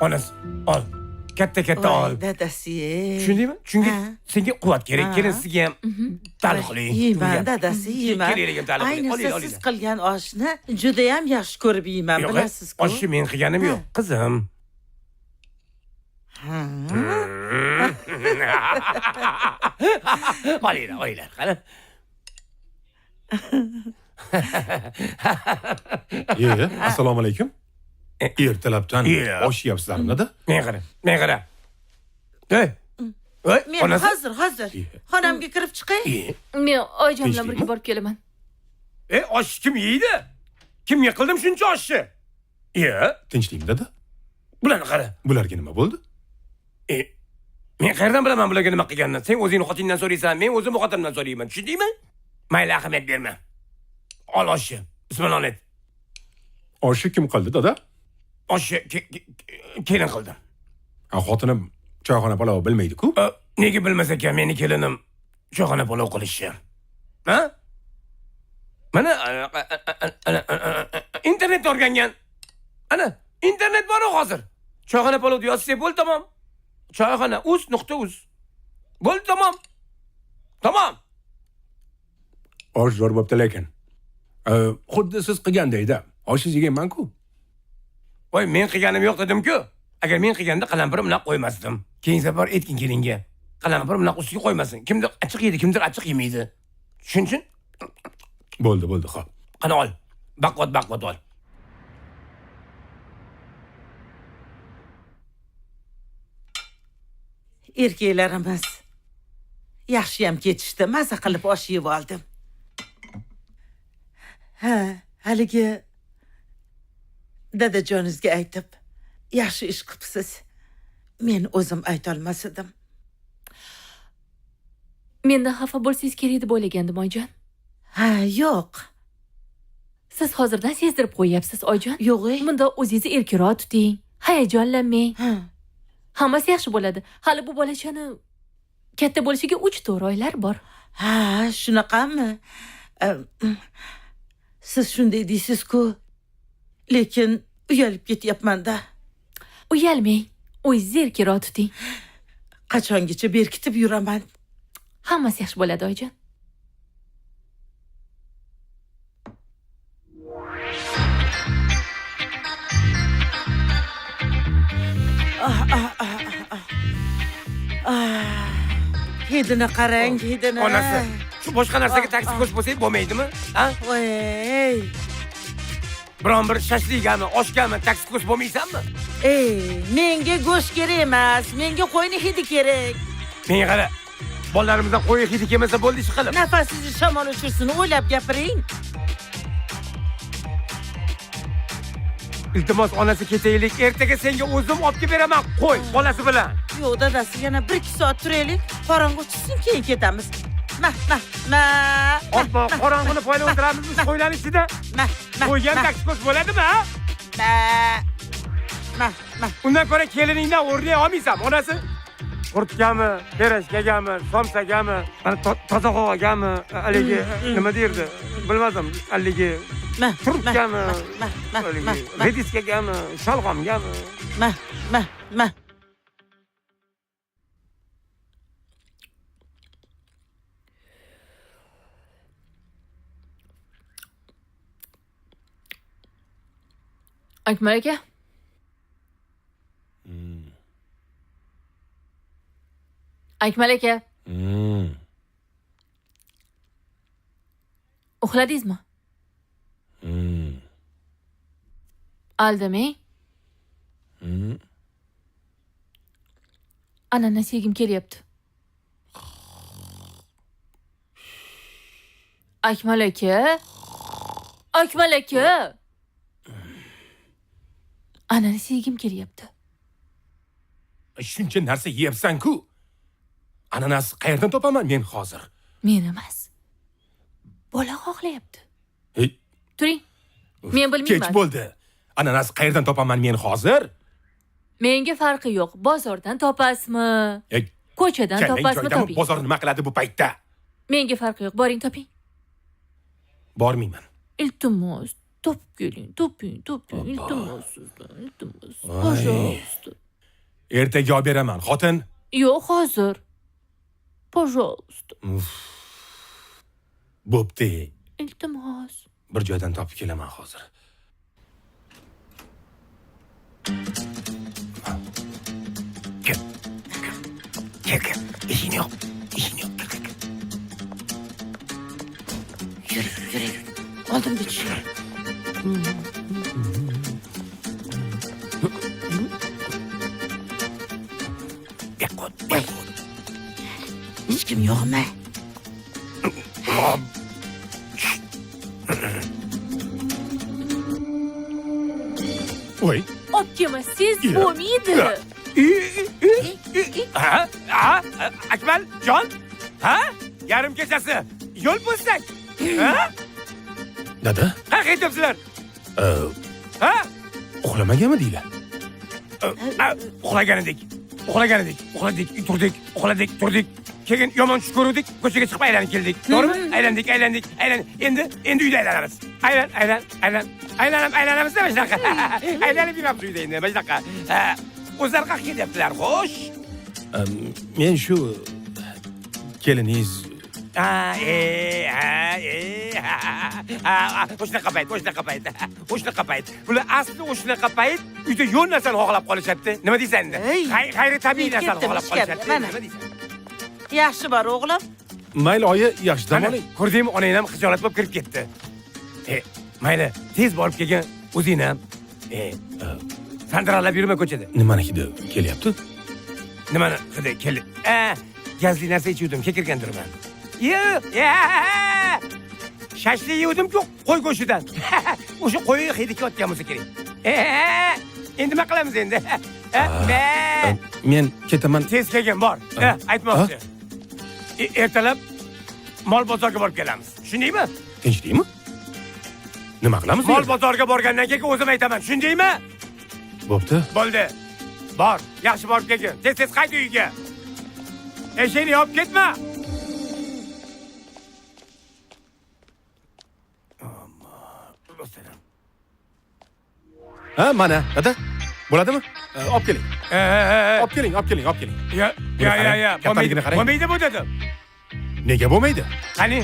Onas, ol. Katta ol. Dadasi. Tushundingmi? Chunki senga quvvat kerak. Kelin sizga ham taniqli. Yeyman, dadasi, yeyman. Ayniqsa siz qilgan oshni juda ham yaxshi ko'rib yeyman, bilasiz-ku. Oshni men qilganim yo'q, qizim. Olinglar, qani. Assalomu alaykum. Ertalabdan Iya. osh yeyapsizlarmi-da? Men qara. Ey. Ey, Men onasi. hozir xonamga kirib chiqay. Men oyijon bilan Tinchlikmi? birga borib kelaman. Osh kim yeydi? Kim yiqildim shuncha oshni? Tinchlikmi-da? Bularni qara. Bularga nima bo'ldi? Men qayerdan bilaman bularga nima qilganini? Sen o'zing xotindan so'raysan, men o'zim xotinimdan so'rayman. Tushundingmi? Mayli, ahamiyat berma. Ol oshni. Bismillah et. Oshni kim qildi, dada? Oshni kelin qildim. Xotinim choyxona palovi bilmaydi-ku. Nega bilmas ekan meni kelinim choyxona palov qilishni? Ha? Mana internet o'rgangan. Ana, internet bor hozir. Choyxona palov yozsa bo'l, tamom. Choyxona uz.uz. Bo'l, tamom. Tamom. Osh zo'r bo'pti lekin. Xuddi siz qilgandayda. Oshingiz yeganman-ku. Voy, men qilganim yo'q dedim-ku. Agar men qilganda qalampir bilan qo'ymasdim. Keyin safar aytgin kelinga. Qalampir bilan ustiga qo'ymasin. Kimdir achchiq yeydi, kimdir achchiq yemaydi. Tushunshin? Bo'ldi, xo'p. Qani ol. Baqvat ol. Erkaklarimiz yaxshiyam ketishdi. Maza qilib osh yeb oldim. Haligi dadajoningizga aytib, yaxshi ish qilibsiz. Men o'zim ayta olmas edim. Mendan xafa bo'lsangiz kerak deb o'ylagandim, oyijon. Yo'q. Siz hozirdan sezdirib qo'yyapsiz, oyijon. Yo'q-ey. Bunda o'zingizni erkroq tuting. Hayajonlanmang. Hammasi yaxshi bo'ladi. Hali bu bolachani katta bo'lishiga 3-4 oylar bor. Shunaqami? Siz shunday deysiz-ku. Lekin uyalib ketyapman-da. Uyalmang. O'zingizni erkroq tuting. Qachongacha berkitib yuraman? Hammasi yaxshi bo'ladi, oyijon. Hidini qarang, hidini. Onasi, shu boshqa narsaga taksi ko'rib bo'lsangiz bo'lmaydimi? Ha? Voy. Biron bir shashligami, oshgami taksi ko'rib bo'lmaysanmi? Menga go'sht kerak emas, menga qo'yni hidi kerak. Men qara. Bolalarimizdan qo'y hidi kelmasa bo'ldi ish qilib. Nafasingizni shamol uchirsin, o'ylab gapiring. Iltimos, onasi ketaylik. Ertaga senga o'zim olib kelib beraman. Qo'y, bolasi bilan. Yo'q, dadasi, yana 1-2 soat turaylik. Qorong'i tushsin, keyin ketamiz. Oppa, qorong'ini poyla o'tiramizmi qo'ylar ichida? Qo'ygan taksi ko'rib bo'ladimi, ha? Undan ko'ra keliningdan o'rnay olmaysan, onasi. Qurtgami, terashgagami, somsagami, toza qog'agami, haligi nima derdi? Bilmadim, haligi turkgami, rediskagami, sholg'omgami. Akmal aka. Akmal aka. Uxladingizmi? Aldamang. Ananas yegim kelyapti. Akmal aka. Akmal aka. Ananas yegim kelyapti. Shuncha narsa yeyapsan-ku. Ananas qayerdan topaman men hozir? Men emas. Bola xohlayapti. Hey, Turing. Men bilmayman. kech bo'ldi. Ananas qayerdan topaman men hozir? Menga farqi yo'q. Bozordan topasizmi? Ko'chadan topasizmi toping. Bozor nima qiladi bu paytda? Menga farqi yo'q. Boring toping. Bormayman. Iltimos, topib keling. Toping. Iltimos sizdan. Iltimos. Пожалуйста. Ertaga olib beraman, xotin. Yo'q, hozir. Пожалуйста. Bo'pti. Iltimos. Bir joydan topib kelaman hozir. Kel. İşin yok. Yürü. Oldum bir şey. kim yo'qmi? Voy, Olib kelmasangiz bo'lmaydi. Ha? Akmal, jon? Ha? Yarim kechasi yo'l bo'lsak? Ha? dada, Ha, qaytyapsizlar? Ha? uxlamaganmi deylar? Uxlagan edik. Turdik. Keyin yomon tush ko'rdik, ko'chaga chiqib aylanib keldik. To'g'rimi? Aylandik. Endi uyda aylanamiz. Aylanamiz mana shunaqa. Aylanib yuramiz uyda endi mana shunaqa. O'zlari qayerga ketyaptilar, xo'sh? Men shu keliningiz O'shanaqa payt. Bular asli o'shanaqa payt uyda yo'l narsani xohlab qolishadi. Nima deysan endi? G'ayri tabiiy narsani xohlab qolishadi. Nima deysan? Yaxshi bor o'g'lim. mayli oyi, yaxshi dam oling. Ko'rdingmi, onang ham xijolat bo'lib kirib ketdi. Mayli, tez borib kelgin, o'zing ham. Sandiralab yurma ko'chada. Nimani hidi kelyapti? Nimani hidi keldi? Gazli narsa ichuvdim, kekirgandirman. Shashlik yedim-ku qo'y go'shtidan. O'sha qo'y hidi ketgan bo'lsa kerak. Endi nima qilamiz endi? Men ketaman. Tez kelgin, bor. Aytmoqchi. Ertalab mol bozorga borib kelamiz. Tushundingmi? Tinchlikmi? Nima qilamiz? Mol bozorga borgandan keyin o'zim aytaman. Tushundingmi? Bo'pti. Bo'ldi. Bor, yaxshi borib kelgin. Tez qayt uyiga. Eshikni yopib ketma. Ha, mana, dada. Bo'ladimi? Olib keling. Olib keling. Ya. Kattaligini qarang. Bo'lmaydi bu dedim. Nega bo'lmaydi? Qani?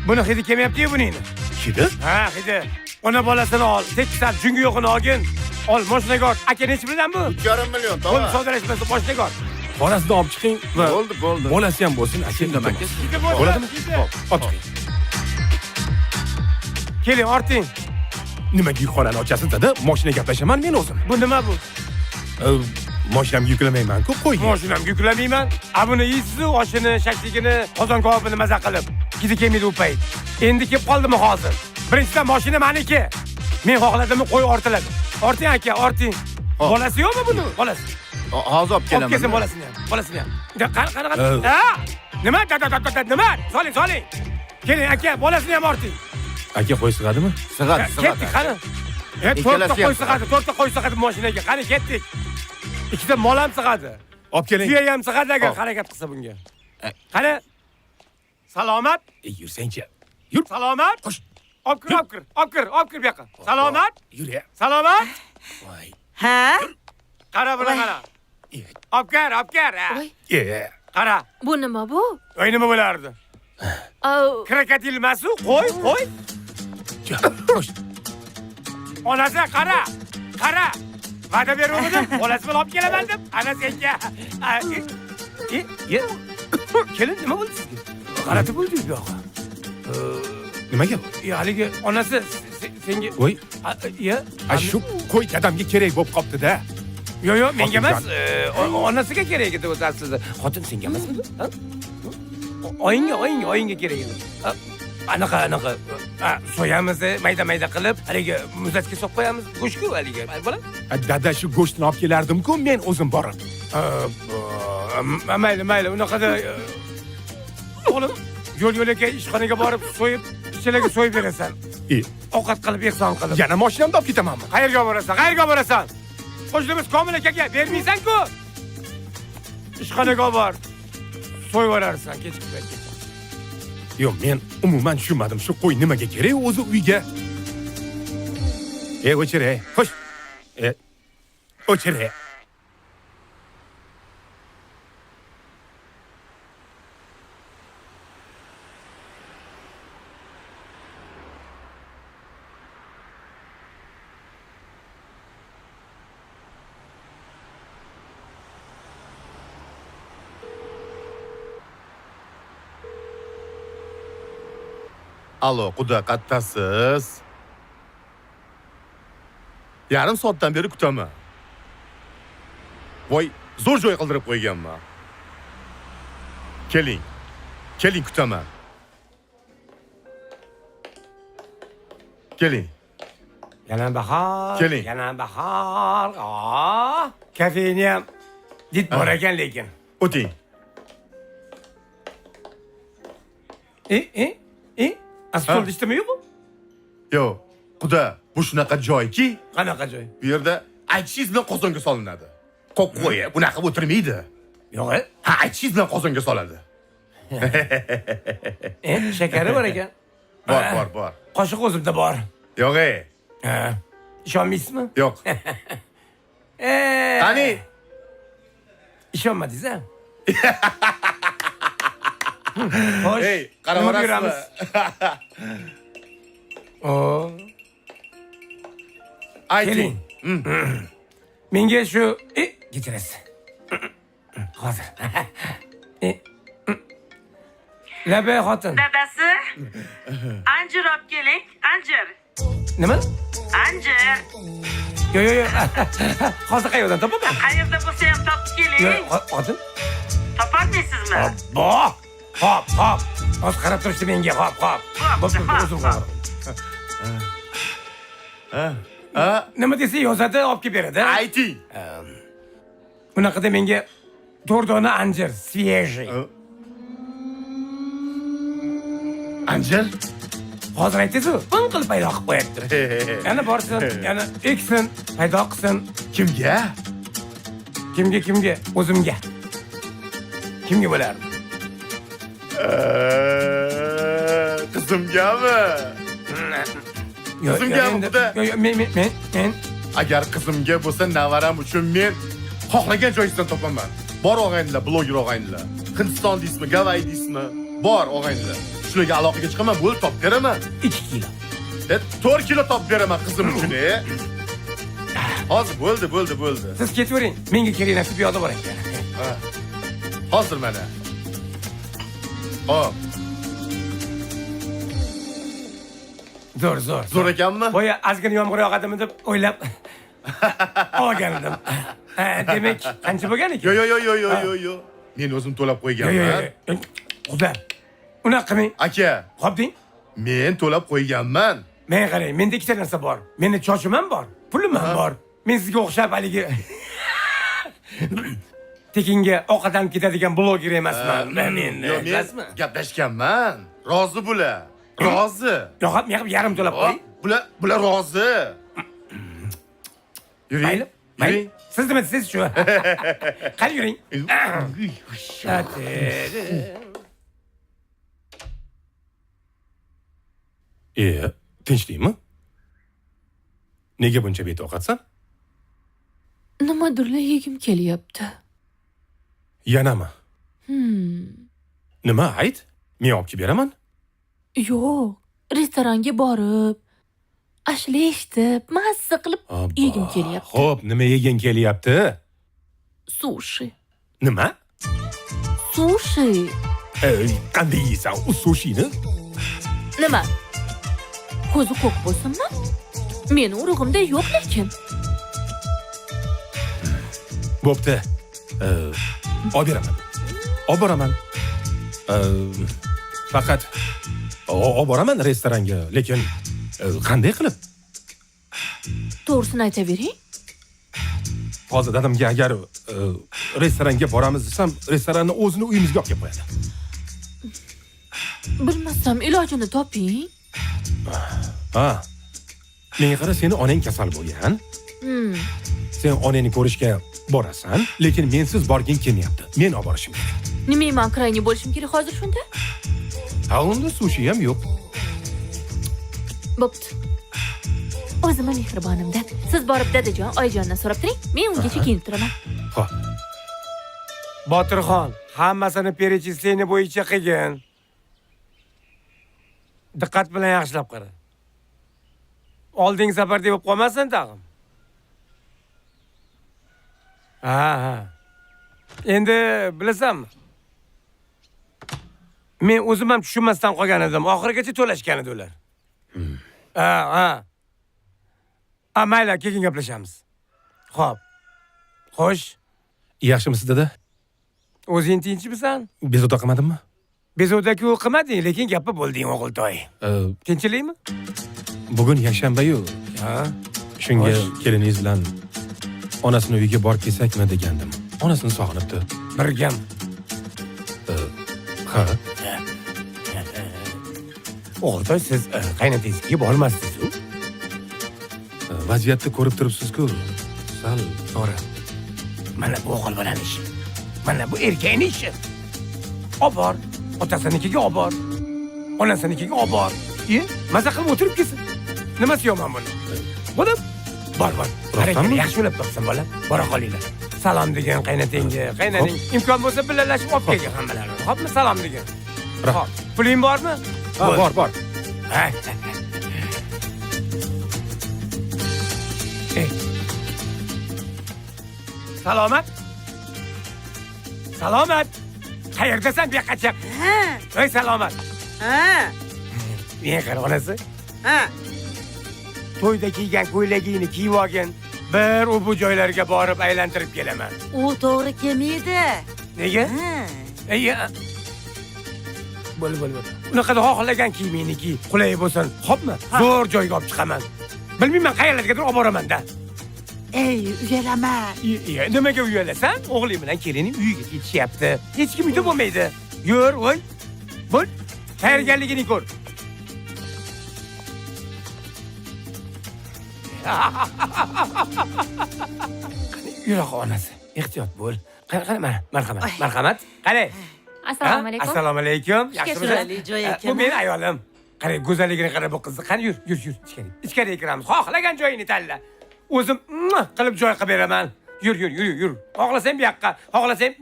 Buni hidi kelmayapti-yu buning. Hidi? Ha, hidi. Ona bolasini ol, teksal jungi yo'qini olgin. Ol, moshinaga ol. Aka nechi bilan bu? 3,5 million, Qo'l tova. savdolashmasa moshinaga ol. Orasida olib chiqing va Bo'ldi. bolasi ham bo'lsin, aka. Bo'ladimi? Olib chiqing. Keling, orting. Nimaga yukxonani ochasiz, dada? Mashina gaplashaman men o'zim. Bu nima bu? Mashinamga yuklamayman-ku, qo'ying. Mashinamga yuklamayman. Buni yeysiz, oshini, shashligini, qozon kabobini maza qilib. Hidi kelmaydi u payt. Endi kelib qoldimi hozir? Birinchidan mashina meniki. Men xohladimmi qo'y ortiladi. Orting aka, orting. Bolasi yo'qmi buni? Bolasi. Hozir olib kelaman. Kelsin bolasini ham. Qanaqa? Nima? Nima? Soling. Keling aka, bolasini ham orting. Aka qo'y sig'adimi? Sig'adi. Ketdik, qani? To'rtta qo'y sig'adi mashinaga. Qani ketdik. Ikkita mol ham sig'adi. Olib keling. Tuya ham sig'adi agar harakat qilsa bunga. Qani? Salomat? Yursangchi. Yur. Salomat? Qo'sh. Olib kir bu yoqqa. Salomat? Yur ya. Salomat? Voy. Ha? Qara buni qara. Olib kir. Qara. Bu nima bu? Voy nima bo'lardi? Krokodil emas-u, qo'y. Qo'sh. Onasi qara. Va'da beruvdim, bolasi bilan olib kelaman deb. Ana senga. Kelin nima bo'ldi sizga? G'alati bo'ldi bu yoqqa. Nimaga? Haligi onasi senga Voy. Shu qo'y dadamga kerak bo'lib qopti-da. Yo'q, menga emas, onasiga kerak edi o'zi aslida. Xotin senga emasmi? Oyingga kerak edi. Anaqa. So'yamiz, mayda qilib, haligi muzlatga solib qo'yamiz. Go'shtku haligi. Bo'ladi? Dada shu go'shtni olib kelardim-ku, men o'zim borib. Mayli, unaqada o'g'lim, yo'l-yo'lakay ishxonaga borib so'yib, ichilarga so'yib berasan. Ovqat qilib, ehson qilib. Yana mashinamda olib ketamanmi? Qayerga borasan? Qo'shnimiz Komil akaga bermaysan-ku. Ishxonaga bor. So'yib yuborarsan kechikib. Yo'q, men umuman tushunmadim. Shu qo'y nimaga kerak o'zi uyga? O'chir. Xo'sh. O'chir. Alo, quda qattasiz? Yarim soatdan beri kutaman. Voy, zo'r joy qildirib qo'yganman. Keling. Keling kutaman. Keling. Yana bahor. Keling. Yana bahor. Kafeni ham dit bor ekan lekin. O'ting. Asfalt ishdimi yo'q bu? Yo'q. Quda, bu shunaqa joyki, Qanaqa joy? bu yerda aytishingiz bilan qozonga solinadi. Qo'ya, bunaqa o'tirmaydi. Yo'q. Ha, aytishingiz bilan qozonga soladi. Shakari bor ekan. Bor. Qoshiq o'zimda bor. Yo'q. Ha. Ishonmaysizmi? Yo'q. Qani? Ishonmadingiz-a? Xo'sh. Ey, qarab nima o'rasizmi? Ayting. Menga shu kechirasiz. Hozir. Labay xotin. Dadasi, anjir olib keling, anjir. Nima? Anjir. Yo'q. Hozir qayerdan topaman? Qayerda bo'lsa ham topib keling. Xotin. Topolmaysizmi? Abbo. Hop. Hozir qarab turishdi menga, hop. O'zim qaradim. Nima desa yozadi, olib kelib beradi. Ayting. Bunaqada menga 4 dona anjir, свежий. Anjir? Hozir aytdingiz-ku, ping qilib paydo qilib qo'yapti. Yana borsin, yana eksin, paydo qilsin. Kimga? Kimga? O'zimga. Kimga bo'lardi? Qizimgami? Qizimgami buda? Men Agar qizimga bo'lsa, navaram uchun men xohlagan joyingizdan topaman. Bor og'aynilar, bloger og'aynilar. Hindiston deysizmi, Gavay deysizmi? Bor og'aynilar. Shularga aloqaga chiqaman, bo'lib topib beraman. 2 kilo. 4 kilo topib beraman qizim uchun. Hozir bo'ldi. Siz ketavering. Menga kerak narsa bu yoqda bor ekan. Hozir mana. Hop. Zo'r. Zo'r ekanmi? Boya ozgina yomg'ir yog'adimi deb o'ylab olgan edim. Demak, qancha bo'lgan ekan? Yo'q. Men o'zim to'lab qo'yganman. Yo'q. Xudo. Unaqa qilmang. Aka, Xo'p deng. men to'lab qo'yganman. Men qarang, menda ikkita narsa bor. Menda chochim ham bor, pulim ham bor. Men sizga o'xshab haligi tekinga ovqatlanib ketadigan bloger emasman. Men emasmi? Gaplashganman. Rozi bular. Rozi. Yo'q, men yarim to'lab qo'y. Bular rozi. Yuring. Siz nima deysiz shu? Qani yuring. Tinchlikmi? Nega buncha betoqatsan? Nimadirlar yegim kelyapti. Yanami? Nima ayt? Men olib kelib beraman. Yo'q, restoranga borib, ashla eshitib, mazza qilib yegim kelyapti. Xo'p, nima yeging kelyapti? Sushi. Nima? Sushi. Qanday yeysan u sushini? Nima? Ko'zi ko'k bo'lsinmi? Meni urug'imda yo'q lekin. Bo'pti. Olib beraman. Olib boraman. Faqat olib boraman restoranga, lekin qanday qilib? To'g'risini aytavering. Hozir dadamga agar restoranga boramiz desam, restoranni o'zini uyimizga olib kelib qo'yadi. Bilmasam, ilojini toping. Menga qara, seni onang kasal bo'lgan. Sen onangni ko'rishga borasan, lekin mensiz borging kelmayapti. Men olib borishim kerak. Nimaga men krayni bo'lishim kerak hozir shunda? Unda sushi ham yo'q. Bo'pti. O'zimga mehribonimda. Siz borib dadajon, oyijondan so'rab turing. Men ungacha kiyinib turaman. Xo'p. Botirxon, hammasini перечисление bo'yicha qilgin. Diqqat bilan yaxshilab qara. Olding safar deb qolmasin tag'in. Endi bilasanmi? Men o'zim ham tushunmasdan qolgan edim. Oxirigacha to'lashgan edi ular. Mayli, keyin gaplashamiz. Xo'p. Xo'sh. Yaxshimisiz dada? O'zing tinchmisan? Bezovta qilmadimmi? Bezovta-ku qilmading, lekin gapni bo'lding o'g'iltoy. Tinchlikmi? Bugun yakshanba-yu. Ha? Shunga Xo'sh. keliningiz bilan onasini uyiga borib kelsakmi degandim. Onasini sog'inibdi. Birgam. Ha. O'g'iltoy, siz qaynotangizga bormassiz-ku? Vaziyatni ko'rib turibsiz-ku. Sal To'g'ri. Mana bu o'g'il bolani ishi. Mana bu erkakning ishi. Olib bor. Otasinikiga olib bor. Onasinikiga olib bor. Maza qilib o'tirib kelsin. Nimasi yomon buni? Buni bor. Harakatni yaxshi o'ylab topsin bola. Bora qolinglar. Salom degan qaynotangga, qaynoning imkon bo'lsa birgalashib olib kelgan hammalarini. Xo'pmi, salom degan. Rahmat. Puling bormi? Bor. Ha. Salomat. Salomat. Qayerdasan bu yoqqa chiq? Ha. Ey salomat. Ha. Men qara onasi. Ha. To'yda kiygan ko'ylagingni kiyib olgin. Bir bu joylarga borib aylantirib kelaman. U to'g'ri kelmaydi. Nega? Ha. Ey. Bo'l. Unaqada xohlagan kiyimingni kiy, qulay bo'lsin. Xo'pmi? Zo'r joyga olib chiqaman. Bilmayman qayerlargadir olib boraman-da. Ey, uyalama. Nimaga uyalasan? O'g'ling bilan kelining uyiga ketishyapti. Hech kim uyda bo'lmaydi. Yur, voy. Bo'l. Tayyorgarligini ko'r. Yura onasi. Ehtiyot bo'l. Qara, marhamat. Qara. Assalomu alaykum. Assalomu alaykum. Yaxshimisiz? Chiroyli joy ekan. Bu mening ayolim. Qara, go'zalligini qara bu qizni. Qani yur. Ichkari. Ichkariga kiramiz. Xohlagan joyini tanla. O'zim qilib joy qilib beraman. Yur. Xohlasang bu yoqqa, xohlasang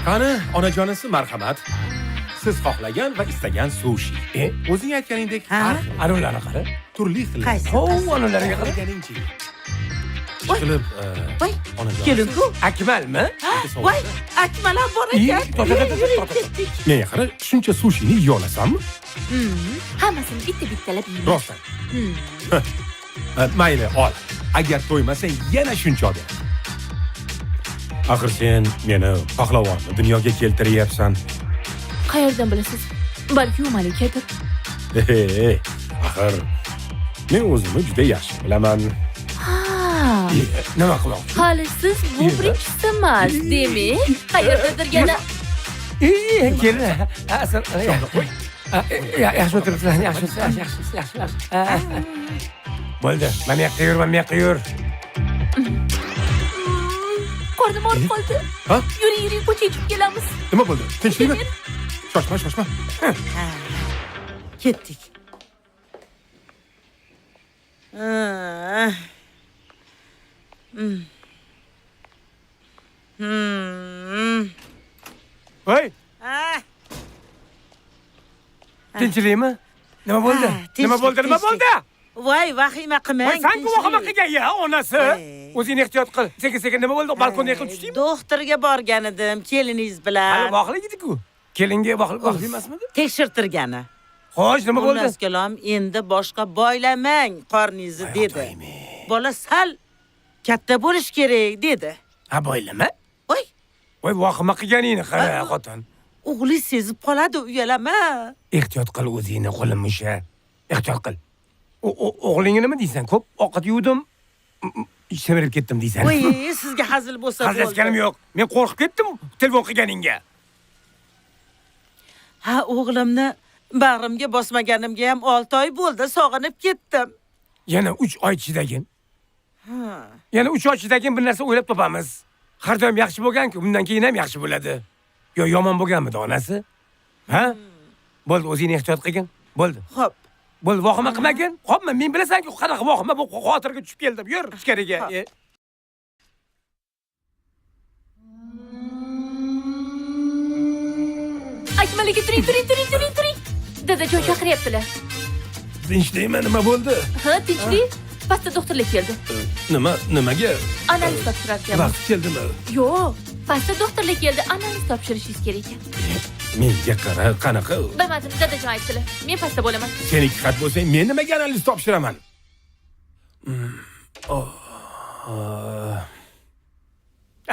Qani, onajonisi marhamat. Siz xohlagan va istagan sushi. O'zing aytganingdek har xil, ana ularni qara. turli xil. Qaysi? Onalarga qara. Xohlaganingcha. Qilib, Voy, onajon. kelinku. Akmalmi? Voy, Akmal ham bor ekan. To'xta. Menga qara, shuncha sushini yiya olasanmi? Hammasini bittalab yeyman. Rostdan. Mayli, ol. Agar to'ymasang, yana shuncha ber. Axir sen meni pahlavonni dunyoga keltiryapsan. Qayerdan bilasiz? Balki u malikadir. Axir men o'zimni juda yaxshi bilaman. Ha. Nima qilyapsiz? Hali siz bu birinchisi emas, demak, qayerdadir yana Kelin. Yaxshi o'tiribsan, yaxshi. Bo'ldi. Mana yoqqa yur. qornim og'rib qoldi. Ha? Yuring, ko'chaga chiqib kelamiz. Nima bo'ldi? Tinchlikmi? Shoshma. Ha. Ketdik. Voy, Ha. tinchlikmi? Nima bo'ldi? Nima bo'ldi? Voy, vahima qilmang. Voy, sen guvohima qilgan-ya, onasi. Voy. O'zing ehtiyot qil. Sekin nima bo'ldi? Balkonga yiqilib tushdingmi? Doktorga borgan edim, keliningiz Hali bilan. voqlik edi-ku. Kelinga voqlik emasmidi? Tekshirtirgani. Xo'sh, nima bo'ldi? Xullas kalom, endi boshqa boylamang qorningizni dedi. Bola sal katta bo'lish kerak dedi. Ha, boylama. Voy, Voy, voqima qilganingni qara, xotin. o'g'li sezib qoladi, uyalama. Ehtiyot qil o'zingni, qo'lim musha. Ehtiyot qil. O'g'lingga nima deysan? Ko'p ovqat yuvdim, semirib ketdim deysan. Voy, sizga hazil bo'lsa bo'ldi. Hazilashganim yo'q. Men qo'rqib ketdim telefon qilganingga. Ha, o'g'limni bag'rimga bosmaganimga ham 6 oy bo'ldi, sog'inib ketdim. Yana 3 oy chidagin. Yana 3 oy chidagin bir narsa o'ylab topamiz. Har doim yaxshi bo'lgan-ku, bundan keyin ham yaxshi bo'ladi. Yo, yomon bo'lganmidi onasi? Ha? Bo'ldi, o'zingni ehtiyot qilgin. Bo'ldi. Xo'p. Bo'ldi, vohima qilmagin. Xo'pmi, men bilasan-ku, qanaqa vohima bu xotirga tushib keldim. Yur, ichkariga. Akmal aka, turing. Dadajon chaqiryaptilar. Tinchlikmi? Nima bo'ldi? Ha, tinchlik. Pastda doktorlar keldi. Nimaga? Analiz topshirayapman. Vaqt keldimi? Yo'q, pastda doktorlar keldi, analiz topshirishingiz kerak ekan. Menga qara, qanaqa? Bilmadim, dadajon aytdilar. Men pastda bo'laman. Sen ikki xat bo'lsang, men nimaga analiz topshiraman?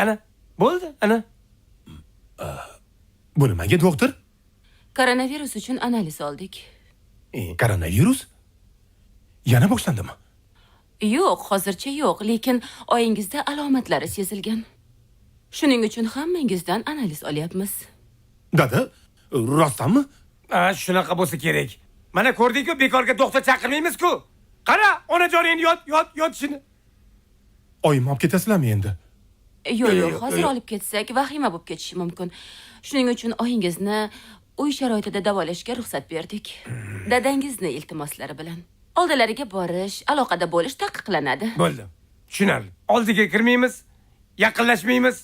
Ana, bo'ldi, ana. Bu nimaga doktor? Koronavirus uchun analiz oldik. Koronavirus? Yana boshlandimi? Yo'q, hozircha yo'q, lekin oyingizda alomatlari sezilgan. Shuning uchun hammangizdan analiz olyapmiz. Dada, rostdanmi? Shunaqa bo'lsa kerak. Mana ko'rding-ku, bekorga doktor chaqirmaymiz-ku. Qara, onajoning yot shuni. Oyim olib ketasizlarmi endi? Yo'q, hozir olib ketsak vahima bo'lib ketishi mumkin. Shuning uchun oyingizni uy sharoitida davolashga ruxsat berdik. Dadangizni iltimoslari bilan. Oldilariga borish, aloqada bo'lish taqiqlanadi. Bo'ldi. Tushunarli. Oldiga kirmaymiz, yaqinlashmaymiz.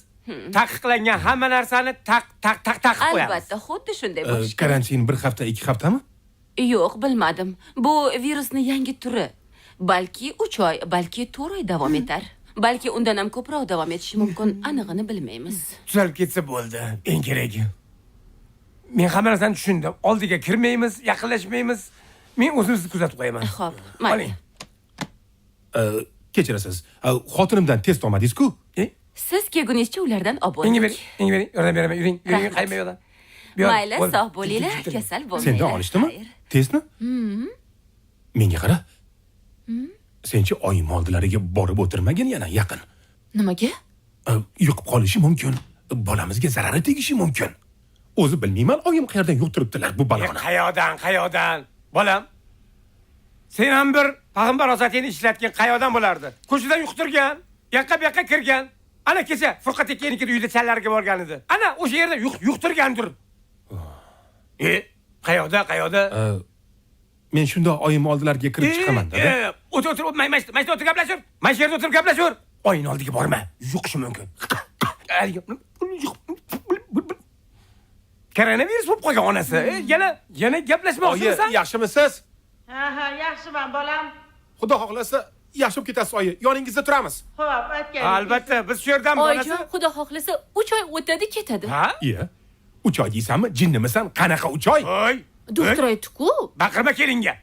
Taqiqlangan hamma narsani taq qo'yamiz. Albatta, xuddi shunday bo'lishi kerak. Karantin 1 hafta, 2 haftami? Yo'q, bilmadim. Bu virusning yangi turi. Balki 3 oy, balki 4 oy davom etar. Balki undan ham ko'proq davom etishi mumkin, anig'ini bilmaymiz. Tuzalib ketsa bo'ldi, eng keragi. Men hamma narsani tushundim. Oldiga kirmaymiz, yaqinlashmaymiz. Men o'zimizni kuzatib qo'yaman. Xo'p, mayli. Kechirasiz. Xotinimdan test olmadingiz-ku? Siz kelgunizcha ulardan olib Menga bo'ldik. bering, yordam beraman. Yuring, qayma yo'ldan. Mayli, sog' bo'linglar, kasal bo'lmanglar. Sendan olishdimi? Xayr. Testni? Menga qara. Senchi oyim oldilariga borib o'tirmagin yana yaqin. Nimaga? Yuqib qolishi mumkin. Bolamizga zarari tegishi mumkin. O'zi bilmayman, oyim qayerdan yuqtiribdilar bu baloni. Qayoqdan? Bolam. Sen ham bir payg'ambar osatini ishlatgan qayoqdan bo'lardi? Ko'chadan yuqtirgan, yaqqa kirgan. Ana kecha Furqat akanikida uyda challarga borgan edi. Ana o'sha yerda yuqtirgandir. Qayoqda? Men shunda oyim oldilariga kirib chiqaman-da. O'tir, mayda o'tir gaplashur. Mana shu yerda o'tirib gaplashur. Oying oldiga borma, yuqishi mumkin. Koronavirus bo'lib qolgan onasi. Yana gaplashmoqchimisan? Oyi, yaxshimisiz? Ha, yaxshiman bolam. Xudo xohlasa, yaxshi bo'lib ketasiz, oyi. Yoningizda turamiz. Xo'p, aytgan. Albatta, biz shu yerdan bolasi. Oyijon, xudo xohlasa 3 oy o'tadi, ketadi. Ha? Iya. 3 oy deysanmi? Jinnimisan? Qanaqa 3 oy? Voy. Doktor aytdi-ku. Baqirma kelinga.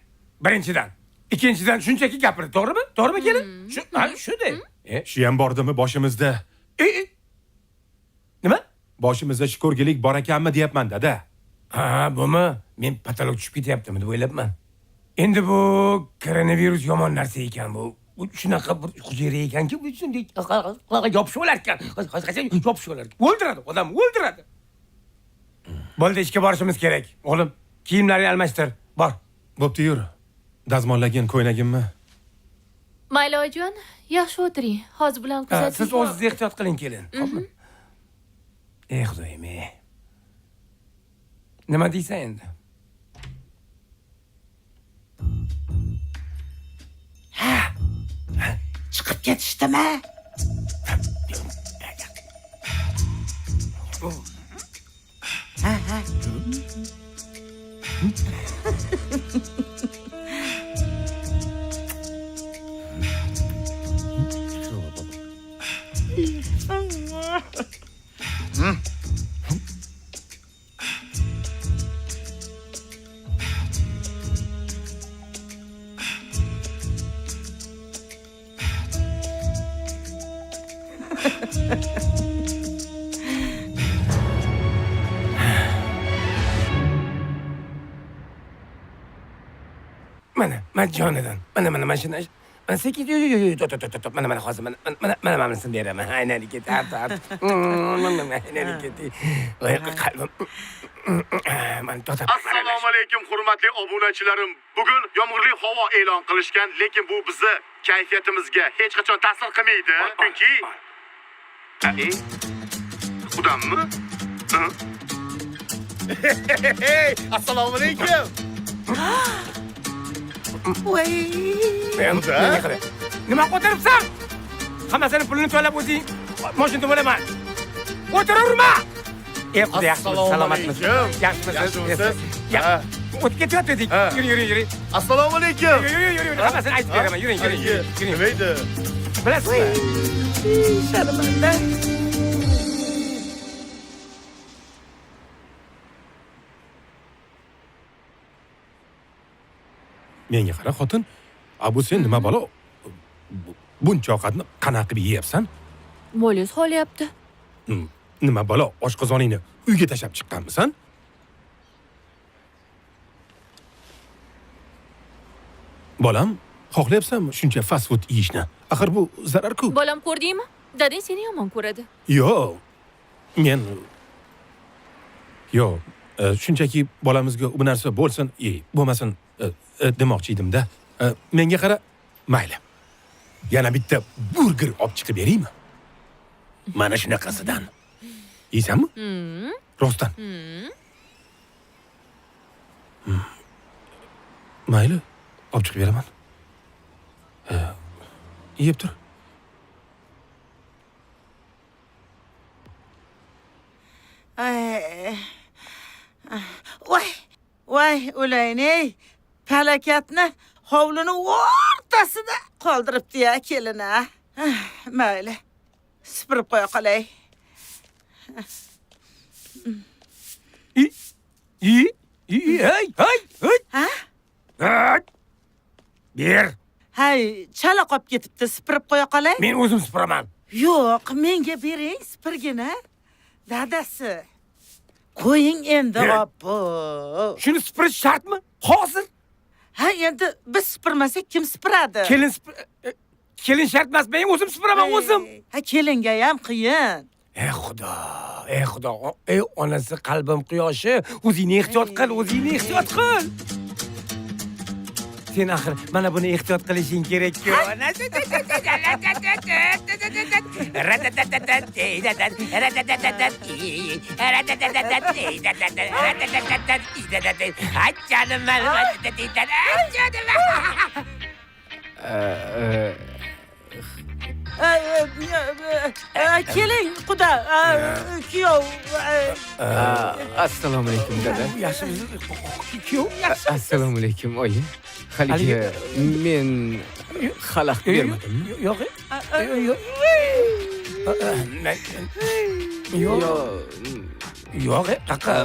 Birinchidan. Ikkinchidan shunchaki gapirdi, to'g'rimi? To'g'rimi kelin? Shunday. Shu ham bordimi boshimizda? Nima? Boshimizda shukurgilik bor ekanmi deyapman, dada. Ha, bumi? Men patolog tushib ketyaptimi deb o'ylabman. Endi bu koronavirus yomon narsa ekan bu. Bu shunaqa bir hujayra ekanki, bu shunday yopishib olar ekan. Yopishib olar. O'ldiradi, odam o'ldiradi. Bo'ldi, ishga borishimiz kerak. O'g'lim, kiyimlarni almashtir. Bor. Bo'pti, yur. Dazmollagan ko'ynagimmi? Mayli oyijon, yaxshi o'tiring. Hozir bilan kuzating. Siz o'zingiz ehtiyot qiling, kelin. Xo'pmi? Xudoyim. Nima deysan endi? Chiqib ketishdimi? Ha. Mana jonidan. Mana mashina. Mana sekin mana hozir mana seni beraman. Aynan tart. Aynan voy qalbim. Men totib. Assalomu alaykum hurmatli obunachilarim. Bugun yomg'irli havo e'lon qilishgan, lekin bu bizni kayfiyatimizga hech qachon ta'sir qilmaydi. Chunki Xudammi? Assalomu alaykum. Voy. Nima qo'tiribsan? Hammasini pulini to'lab o'zing mashinada bo'laman. O'tirurma. Xudo yaxshimisiz, salomatmisiz? Yaxshimisiz? O'tib ketyapti dedik. Yuri. Assalomu alaykum. Yuri. Hammasini aytib beraman. Yuring. Nima edi? Bilasizmi? Sharmanda. Menga qara, xotin. Bu sen nima balo? Buncha ovqatni qanaqa qilib yeyapsan? Mo'liz xolyapti. Nima balo? Oshqozoningni uyga tashlab chiqqanmisan? Bolam, xohlayapsanmi shuncha fast food yeyishni? Axir bu zarar-ku. Bolam ko'rdingmi? Dadang seni yomon ko'radi. Yo'q. Men yo'q, shunchaki bolamizga bu narsa bo'lsin, bo'lmasin demoqchi edim-da. Menga qara, mayli. Yana bitta burger olib chiqib beraymi? Mana shunaqasidan. Yeysanmi? Rostdan. Mayli, olib chiqib beraman. Yeb tur. Voy, o'layin-ey. Falakatni hovlini o'rtasida qoldiribdi-ya kelin ha. Mayli. Sipirib qo'ya qolay. Ha? Ber. Hay, chala qolib ketibdi, sipirib qo'ya qolay. Men o'zim supuraman. Yo'q, menga bering, sipirgina. Dadasi. Qo'ying endi, oppo. Shuni supurish shartmi? Hozir? Ha, endi biz sipirmasak kim sipiradi? Kelin shart emas, men o'zim supuraman, o'zim. Ha, kelinga ham qiyin. Ey Xudo, ey Xudo, ey onasi qalbim quyoshi, o'zingni ehtiyot qil, o'zingni ehtiyot qil. Sen axir mana buni ehtiyot qilishing kerak-ku. Keling, quda, kuyov. Assalomu alaykum dada. Yaxshimisiz? Kuyov? Assalomu alaykum oyi. Haligi men xalaqit bermadimmi? Yo'q. Yo'q, qaqa.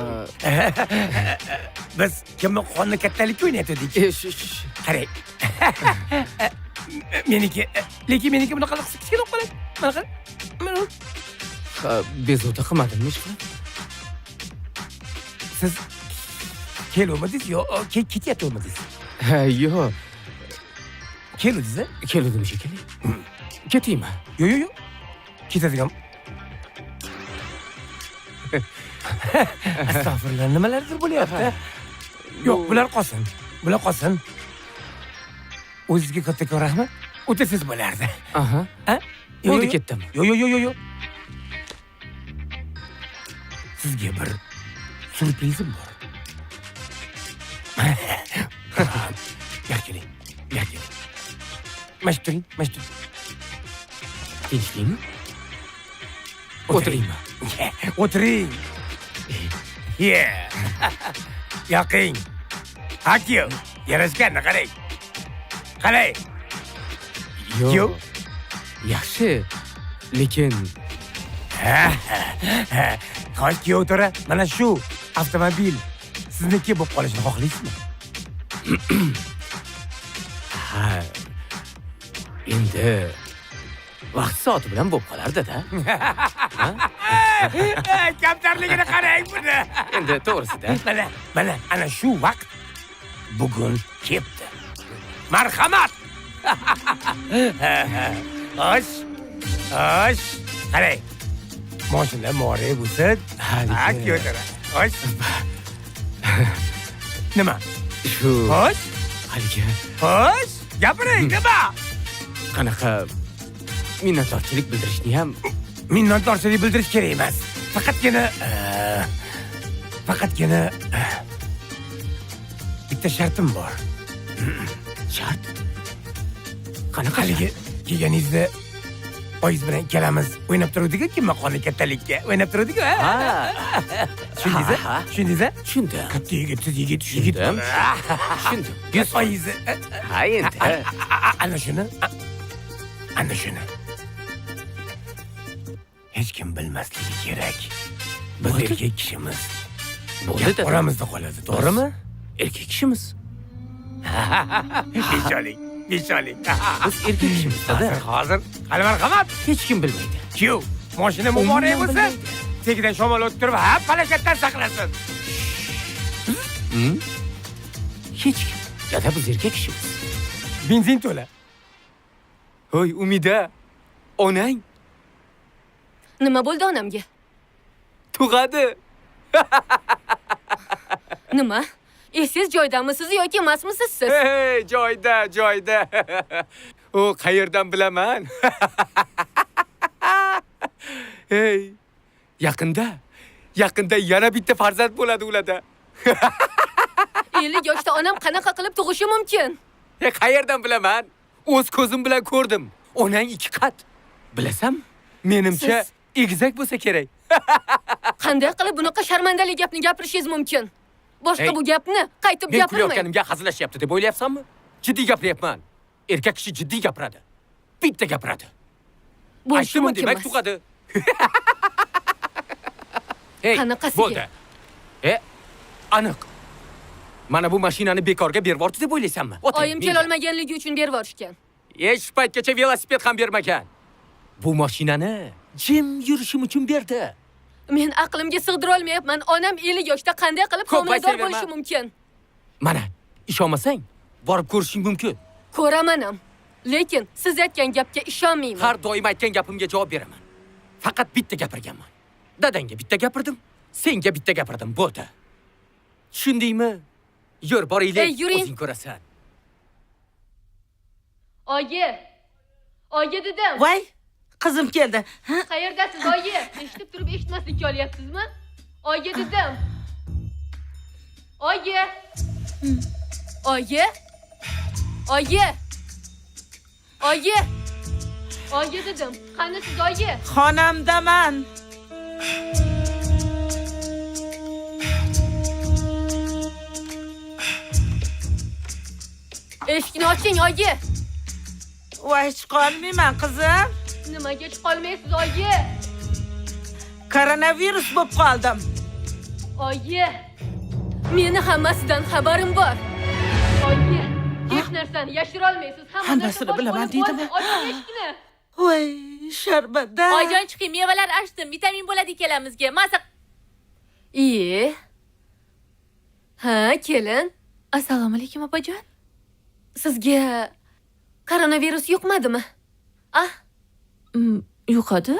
Biz kimni qonni kattalik o'ynayotdik. Qarang. Lekin meniki bunaqa kichkina qoladi. Mana qara. Bezovta qilmadimmi ish qilib? Siz kelmadingiz yo ketyaptimiz? Yo'q. Keldingiz? Keldim shekilli. Ketaymi? Yo'q. Ketadigan. Astag'firullah, nimalardir bo'lyapti? Yo'q, bular qolsin. Bular qolsin. O'zingizga kattakon rahmat. O'tasiz bo'lardi. Aha. Bo'ldi ketdim. Yo'q. Sizga bir surprizim bor. Keling. Mashturing. Tinchlikmi? O'tiringmi? O'tiring. Yoqing. Hakyo. Yarashganni qarang. Qarang. Yo'q. Yaxshi. Lekin Qo'sh kuyov o'tira, mana shu avtomobil sizniki bo'lib qolishini xohlaysizmi? ha. Endi vaqt soati bilan bo'lib qolar-da. Kamtarligini qarang buni. Endi to'g'risida. Mana ana shu vaqt bugun keldi. Marhamat. Osh. Qarang. Mashina more bo'lsin. Ha, ko'tara. Osh. Nima? Shu Osh. haligi Gapiring, nima? qanaqa minnatdorchilik bildirishni ham Minnatdorchilik bildirish kerak emas. Faqatgina bitta shartim bor. shart. Qanaqa haligi kelganingizda oyiz bilan ikkalamiz o'ynab turdik-ku, kimma qoni kattalikka o'ynab turdik-ku. Tushundingiz-a? Tushundim. Katta yigit, siz yigit. Tushundim. Yuz oyiz. Ha endi. Ana shuni. Hech kim bilmasligi kerak. Biz erkak kishimiz. Bo'ldi-da. Oramizda qoladi, to'g'rimi? Erkak kishimiz. Besholing. Biz erkak kishimiz, dada. Hozir qani marhamat. Hech kim bilmaydi. Kuyov, mashina muborak bo'lsin. tagidan shamol o'tib turib, ha, falokatdan saqlasin. Hech kim. Dada, biz erkak kishimiz. Benzin to'la. Hoy, Umida, onang Nima bo'ldi onamga? tug'adi. Nima? Siz joydamisiz yoki emasmisiz siz? Hey, joyda. O qayerdan bilaman? Hey, yaqinda yana bitta farzand bo'ladi ularda. 50 yoshda onam qanaqa qilib tug'ishi mumkin? Qayerdan bilaman? O'z ko'zim bilan ko'rdim. Onang 2 qat. Bilasam, menimcha egizak bo'lsa kerak. Qanday qilib bunaqa sharmandali gapni gapirishingiz mumkin? Boshqa bu gapni qaytib Men gapirmang. kulayotganimga hazillashyapti deb o'ylayapsanmi? Jiddiy gapiryapman. Erkak kishi jiddiy gapiradi. Bitta gapiradi. Bo'lishi Aytdimi, mumkin demak emas. tug'adi. Hey, Qanaqasiga? bo'ldi. Aniq. Mana bu mashinani bekorga berib yubordi deb o'ylaysanmi? Oyim kelolmaganligi uchun berib yuborishgan. Hech paytgacha velosiped ham bermagan. Bu mashinani jim yurishim uchun berdi. Men aqlimga sig'dira olmayapman. Onam 50 yoshda qanday qilib Ko'p homilador aytaverma. bo'lishi mumkin? Mana, ishonmasang, borib ko'rishing mumkin. Ko'raman ham. Lekin siz aytgan gapga ishonmayman. Har doim aytgan gapimga javob beraman. Faqat bitta gapirganman. Dadangga bitta gapirdim, senga bitta gapirdim, bo'ldi. Tushundingmi? Yur, boraylik, Ey, yuring. o'zing ko'rasan. Oyi dedim. Voy, qizim keldi. Ha? Qayerdasiz oyi? Eshitib turib eshitmaslikka olyapsizmi? Oyi dedim. Oyi. Oyi dedim. Qani siz oyi? Xonamdaman. Eshikni oching oyi. Voy, chiqolmayman qizim. Nimaga chiqolmaysiz oyi? Koronavirus bo'lib qoldim. Oyi. Meni hammasidan xabarim bor. Oyi, hech narsani yashira olmaysiz. Hammasini bilaman deydimi? Oching eshikni. Voy, sharbada. Oyjon chiqing, mevalar archdim. Vitamin bo'ladi ikkalamizga. Masa. Ha, kelin. Assalomu alaykum opajon. Sizga koronavirus yuqmadimi? Yuqadi?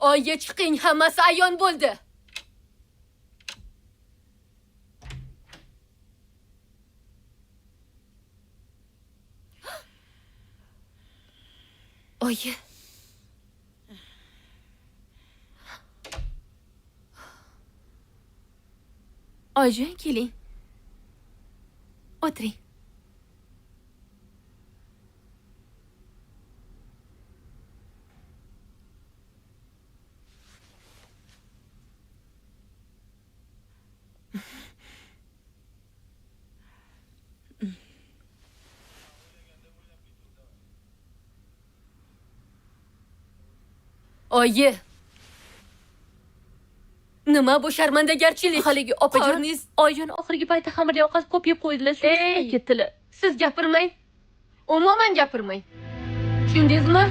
Oyga chiqing, hammasi ayon bo'ldi. Oyi. Oyjon, keling. O'tiring. Oyi. Nima bu sharmandagarchilik? Haligi opajon, oyjon oxirgi paytda xamirli ovqat ko'p yeb qo'ydilar, shunga ketdilar. Siz gapirmang. Umuman gapirmang. Tushundingizmi?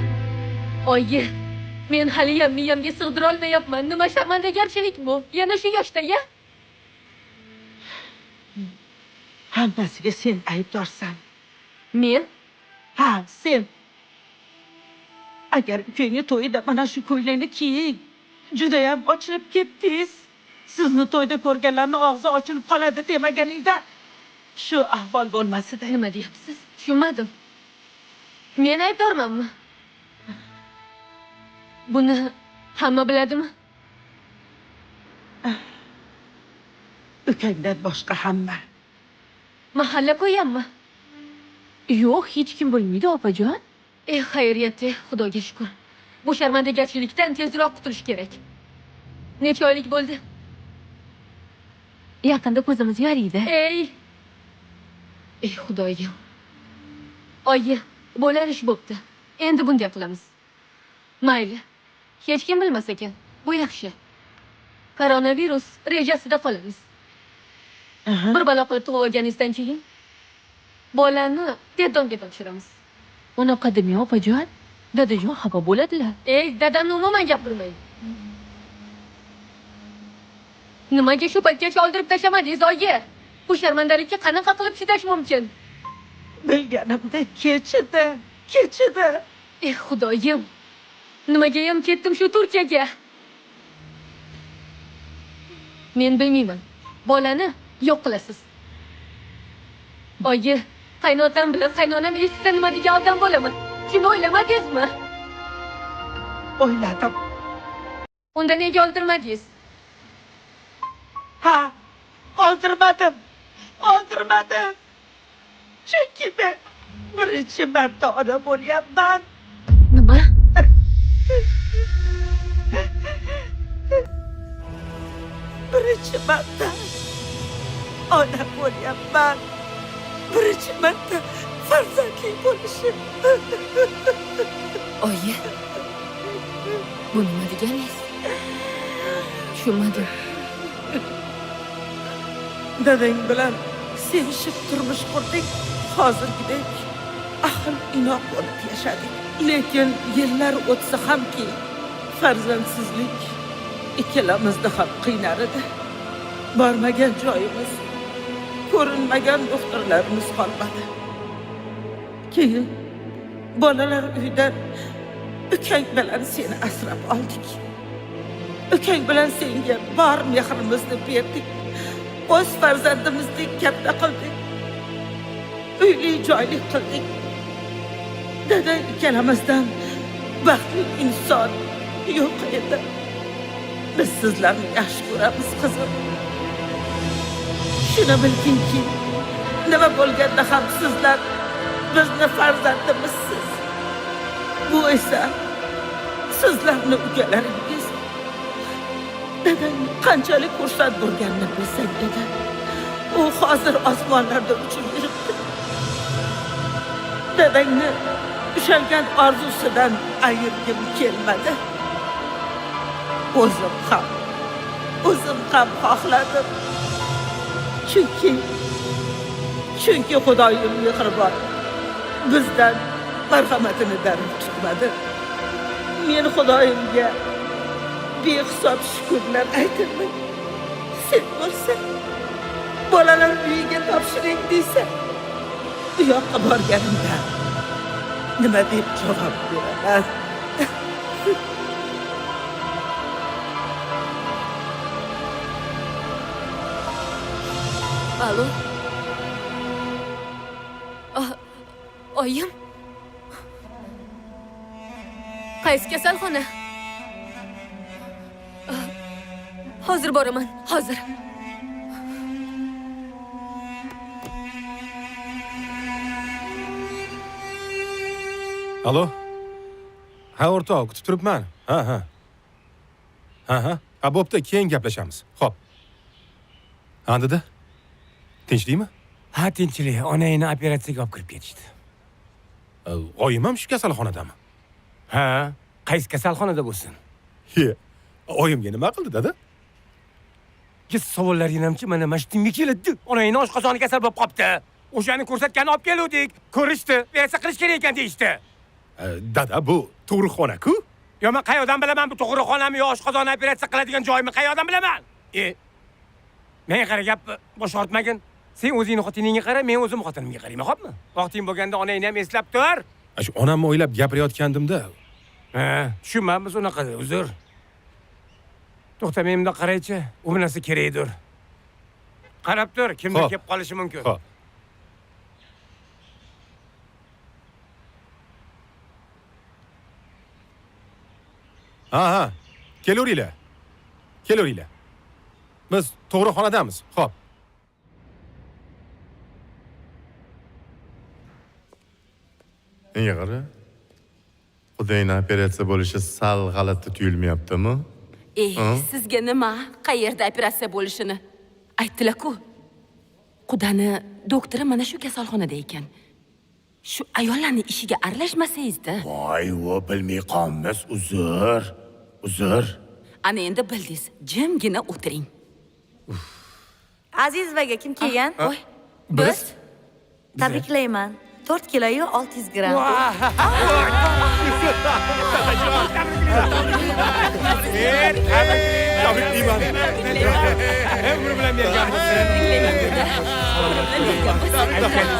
Oyi, men haliyam miyamga sig'dira olmayapman. Nima sharmandagarchilik bu? Yana shu yoshda-ya? Hammasiga sen aybdorsan. Men? Ha, sen. Agar ukangni to'yida mana shu ko'ylakni kiying, judayam ochilib ketdingiz. Sizni to'yda ko'rganlarning og'zi ochilib qoladi demaganingda shu ahvol bo'lmasdi. Nima deyapsiz? Tushunmadim. Men aybdormanmi? Buni hamma biladimi? Ukangdan boshqa hamma. Mahalla qo'yammi? Yo'q, hech kim bilmaydi, opajon. Xayriyat, Xudoga shukr. Bu sharmandagarchilikdan tezroq qutulish kerak. Necha oylik bo'ldi? Yaqinda ko'zimiz yoriydi. Ey Xudoyim. Oyi, bo'lar ish bo'pti. Endi bunday qilamiz. Mayli. Hech kim bilmas ekan. Bu yaxshi. Koronavirus rejasida qolamiz. Bir balo qilib tug'ib olganingizdan keyin bolani dedonga topshiramiz. Unaqa demang opajon. Dadajon xafa bo'ladilar. Dadamni umuman gapirmang. Nimaga shu paytgacha oldirib tashlamadingiz, oyi? Bu sharmandalikka qanaqa qilib chidash mumkin? Bilganimda kechidi. Xudoyim. Nimagayam ketdim shu Turkiyaga. Men bilmayman. Bolani yo'q qilasiz. Oyi, qaynotam bilan qaynonam eshitsa nima degan odam bo'laman? Shuni o'ylamadingizmi? O'yladim. Unda nega oldirmadingiz? Ha, oldirmadim. Chunki men birinchi marta ona bo'lyapman. Nima? Birinchi marta ona bo'lyapman. Birinchi marta farzandli bo'lishim. Oyi. Bu nima deganingiz? Tushunmadim. Dadang bilan sevishib turmush qurdik. Hozirgidek ahil inoq bo'lib yashadik. Lekin yillar o'tsa hamki farzandsizlik ikkalamizni ham qiynar edi. Bormagan joyimiz, ko'rinmagan doktorlarimiz qolmadi. Keyin bolalar uyidan ukang bilan seni asrab oldik. Ukang bilan senga bor mehrimizni berdik. O'z farzandimizdek katta qildik. Uyli joyli qildik. Dadang ikkalamizdan baxtli inson yo'q edi. Biz sizlarni yaxshi ko'ramiz, qizim. Shuni bilginki, nima bo'lganda ham sizlar bizni farzandimizsiz. Bu esa sizlarni ukalaringiz. Dadang qanchalik xursand bo'lganini bilsang edi. U hozir osmonlarda uchib yuribdi. Dadangni ushalgan orzusidan ayirgim kelmadi. O'zim ham xohladim. Chunki Xudoyim mehribon. Bizdan marhamatini darim tutmadi. Men Xudoyimga behisob shukrlar aytaman. Sen bo'lsa bolalar uyiga topshiring deysan. Bu yoqqa borganimda nima deb javob beraman? Alo. Oyim. Qaysi kasalxona? Hozir boraman, hozir. Alo. Ha, o'rtoq, kutib turibman. Ha. Bo'pti, keyin gaplashamiz. Xo'p. Andida? Tinchlikmi? Ha, tinchlik. Onangni operatsiyaga olib kirib ketishdi. Oyim ham shu kasalxonadami? Ha, qaysi kasalxonada bo'lsin? Oyimga nima qildi, dada? Savollaringizchi mana mashtumga keladi. Onangni oshqozoni kasal bo'lib qopti. O'shani ko'rsatgani olib keluvdik. Ko'rishdi. Operatsiya qilish kerak ekan deyishdi. Dada, bu tug'ruqxona-ku? Yo, men qayerdan bilaman bu tug'ruqxonami yo oshqozonni operatsiya qiladigan joymi? Qayerdan bilaman? Men qara gap bosh ortmagin. Sen o'zingni xotiningga qara, men o'zim xotinimga qarayman, xo'pmi? Vaqting bo'lganda onangni ham eslab tur. Shu onamni o'ylab gapirayotgandimda. Ha, tushunmadim unaqa, uzr. To'xta, men bunday qaraychi. U narsa kerakdir. Qarab tur, kimdir kelib qolishi mumkin. Xo'p. Ha. Kelaveringlar. Biz tug'ruqxonadamiz. Xo'p. Menga qara. Xudayni operatsiya bo'lishi sal g'alati tuyulmayaptimi? Sizga nima? Qayerda operatsiya bo'lishini aytdilar-ku. Qudani doktori mana shu kasalxonada ekan. Shu ayollarning ishiga aralashmasangizda. Voy, u bilmay qolmas, uzr. Ana endi bildingiz, jimgina o'tiring. Aziz vaga kim kelgan? Biz Tabriklayman. 4 kiloyu 600 gram. Tabriklayman. Umr bilan berganmisiz?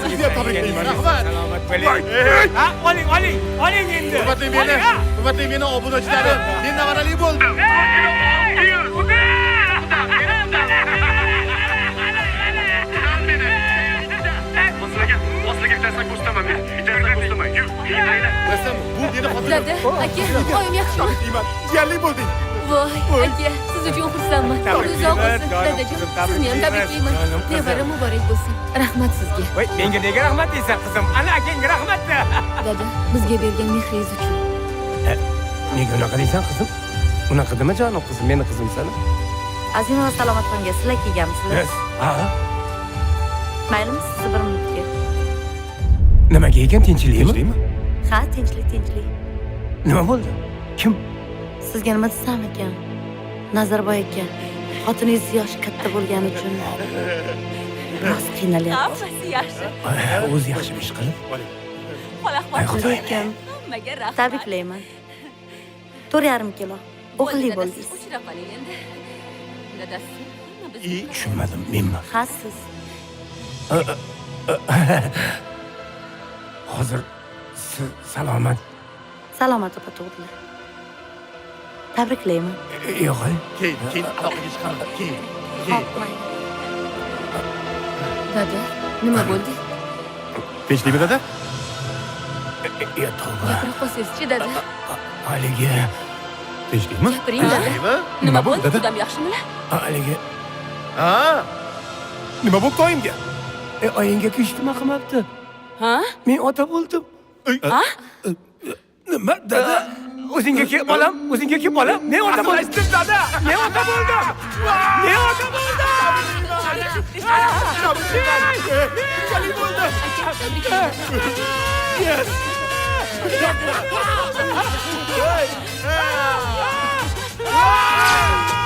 Sizga tabriklayman. Salomat bo'ling. Ha, oling endi. Hurmatli meni obunachilarim, men nevarali bo'ldim. Rasam, bu meni xotinim. Dada, aka, oyim yaxshi. Tabriklayman. Jiyarli bo'lding. Voy, aka, siz uchun xursandman. Uzoq bo'lsin, dadajon. Sizni ham tabriklayman. Nevara muborak bo'lsin. Rahmat sizga. Voy, menga nega rahmat deysan, qizim? Ana akangga rahmat. Dada, bizga bergan mehringiz uchun. Nega unaqa deysan, qizim? Unaqa dema jonim qizim, meni qizimsan. Azima va Salomatxonga sizlar kelganmisizlar? Ha? Maylimi sizni bir minutga? Nimaga ekan, tinchlikmi? Tinchlikmi? Ha, tinchlik. Nima bo'ldi? Kim? Sizga nima desam ekan? Nazarboy aka, xotiningiz yoshi katta bo'lgani uchun biroz qiynalyapti. Hammasi yaxshi. O'zi yaxshi ish qilib. Lekin Hammaga rahmat. tabriklayman. 4,5 kilo. O'g'illi bo'ldingiz. Uchrab qoling endi. Dadasi. Tushunmadim, menmi? Ha, siz. Hozir salomat. Salomat opa tug'dilar. Tabriklayman. Yo'q. Keyin aloqaga chiqamiz. Keyin. Xo'p, mayli. Dada, nima bo'ldi? Tinchlikmi dada? Ya tavba. Gapira qolsangiz-chi, dada. Haligi, Tinchlikmi? Gapiring, dada. Nima? Nima bo'ldi, bo'ldi? dada? Qudam yaxshimilar? haligi Ha? Nima bo'pti oyimga? oyingga kishtima qilmabdi. Ha? Men ota bo'ldim. Nima dada? O'zingga kel bolam, o'zingga kel bolam. Men ota bo'ldim dada. Men ota bo'ldim. Men ota bo'ldim. Tinchlik bo'ldi. Yes. Hey!